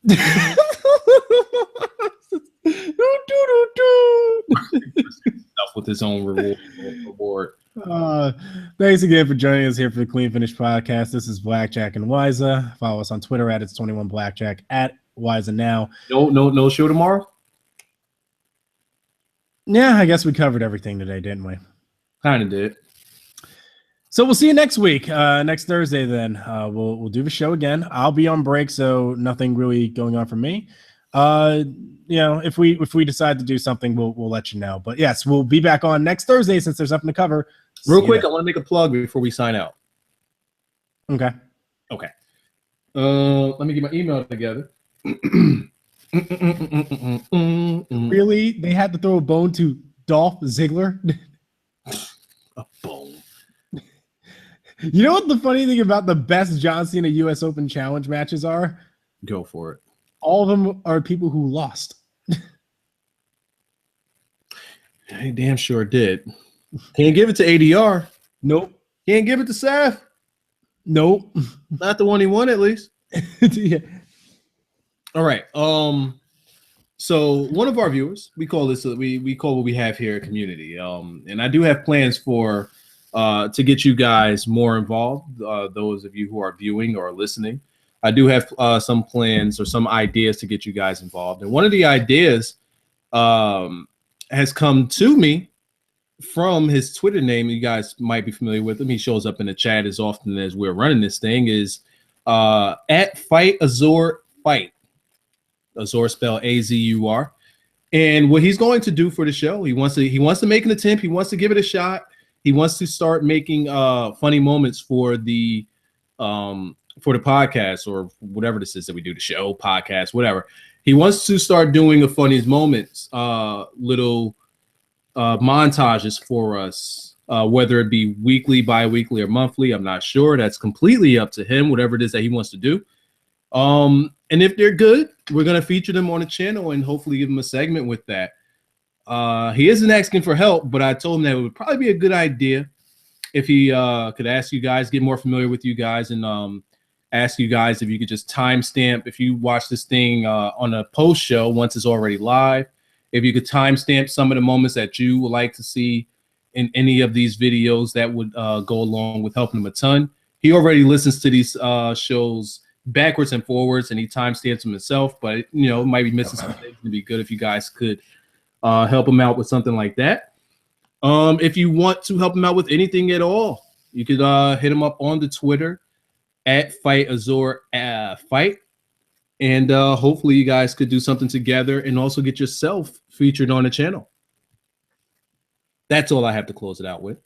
Stuff with his own reward. Thanks again for joining us here for the Clean Finish podcast. This is Blackjack and Wiza. Follow us on Twitter at It's21Blackjack at Wiza Now. No show tomorrow? Yeah, I guess we covered everything today, didn't we? Kind of did. So we'll see you next week, next Thursday. Then we'll do the show again. I'll be on break, so nothing really going on for me. If we decide to do something, we'll let you know. But yes, we'll be back on next Thursday since there's something to cover. Real quick, I want to make a plug before we sign out. Okay. Let me get my email together. Really? They had to throw a bone to Dolph Ziggler? A bone. You know what the funny thing about the best John Cena US Open Challenge matches are? Go for it. All of them are people who lost. I damn sure did. Can't give it to ADR. Nope. Can't give it to Seth. Nope. Not the one he won, at least. Yeah. All right. So one of our viewers, we call this we call what we have here a community. And I do have plans for to get you guys more involved. Those of you who are viewing or listening, I do have some plans or some ideas to get you guys involved. And one of the ideas has come to me from his Twitter name. You guys might be familiar with him. He shows up in the chat as often as we're running this thing. Is at Fight Azor Fight. Azor spelled Azur. And what he's going to do for the show, he wants to make an attempt. He wants to give it a shot. He wants to start making funny moments for the podcast or whatever this is that we do, the show, podcast, whatever. He wants to start doing the funniest moments, little montages for us, whether it be weekly, bi-weekly, or monthly. I'm not sure. That's completely up to him, whatever it is that he wants to do. And if they're good, we're going to feature them on the channel and hopefully give him a segment with that. He isn't asking for help, but I told him that it would probably be a good idea if he could ask you guys, get more familiar with you guys, and ask you guys if you could just timestamp, if you watch this thing on a post show once it's already live, if you could timestamp some of the moments that you would like to see in any of these videos, that would go along with helping him a ton. He already listens to these shows backwards and forwards, and he timestamps them himself, but it might be missing some things. It'd be good if you guys could help him out with something like that. If you want to help him out with anything at all, you could hit him up on the Twitter at Fight Azor Fight, and hopefully you guys could do something together and also get yourself featured on the channel. That's all I have to close it out with.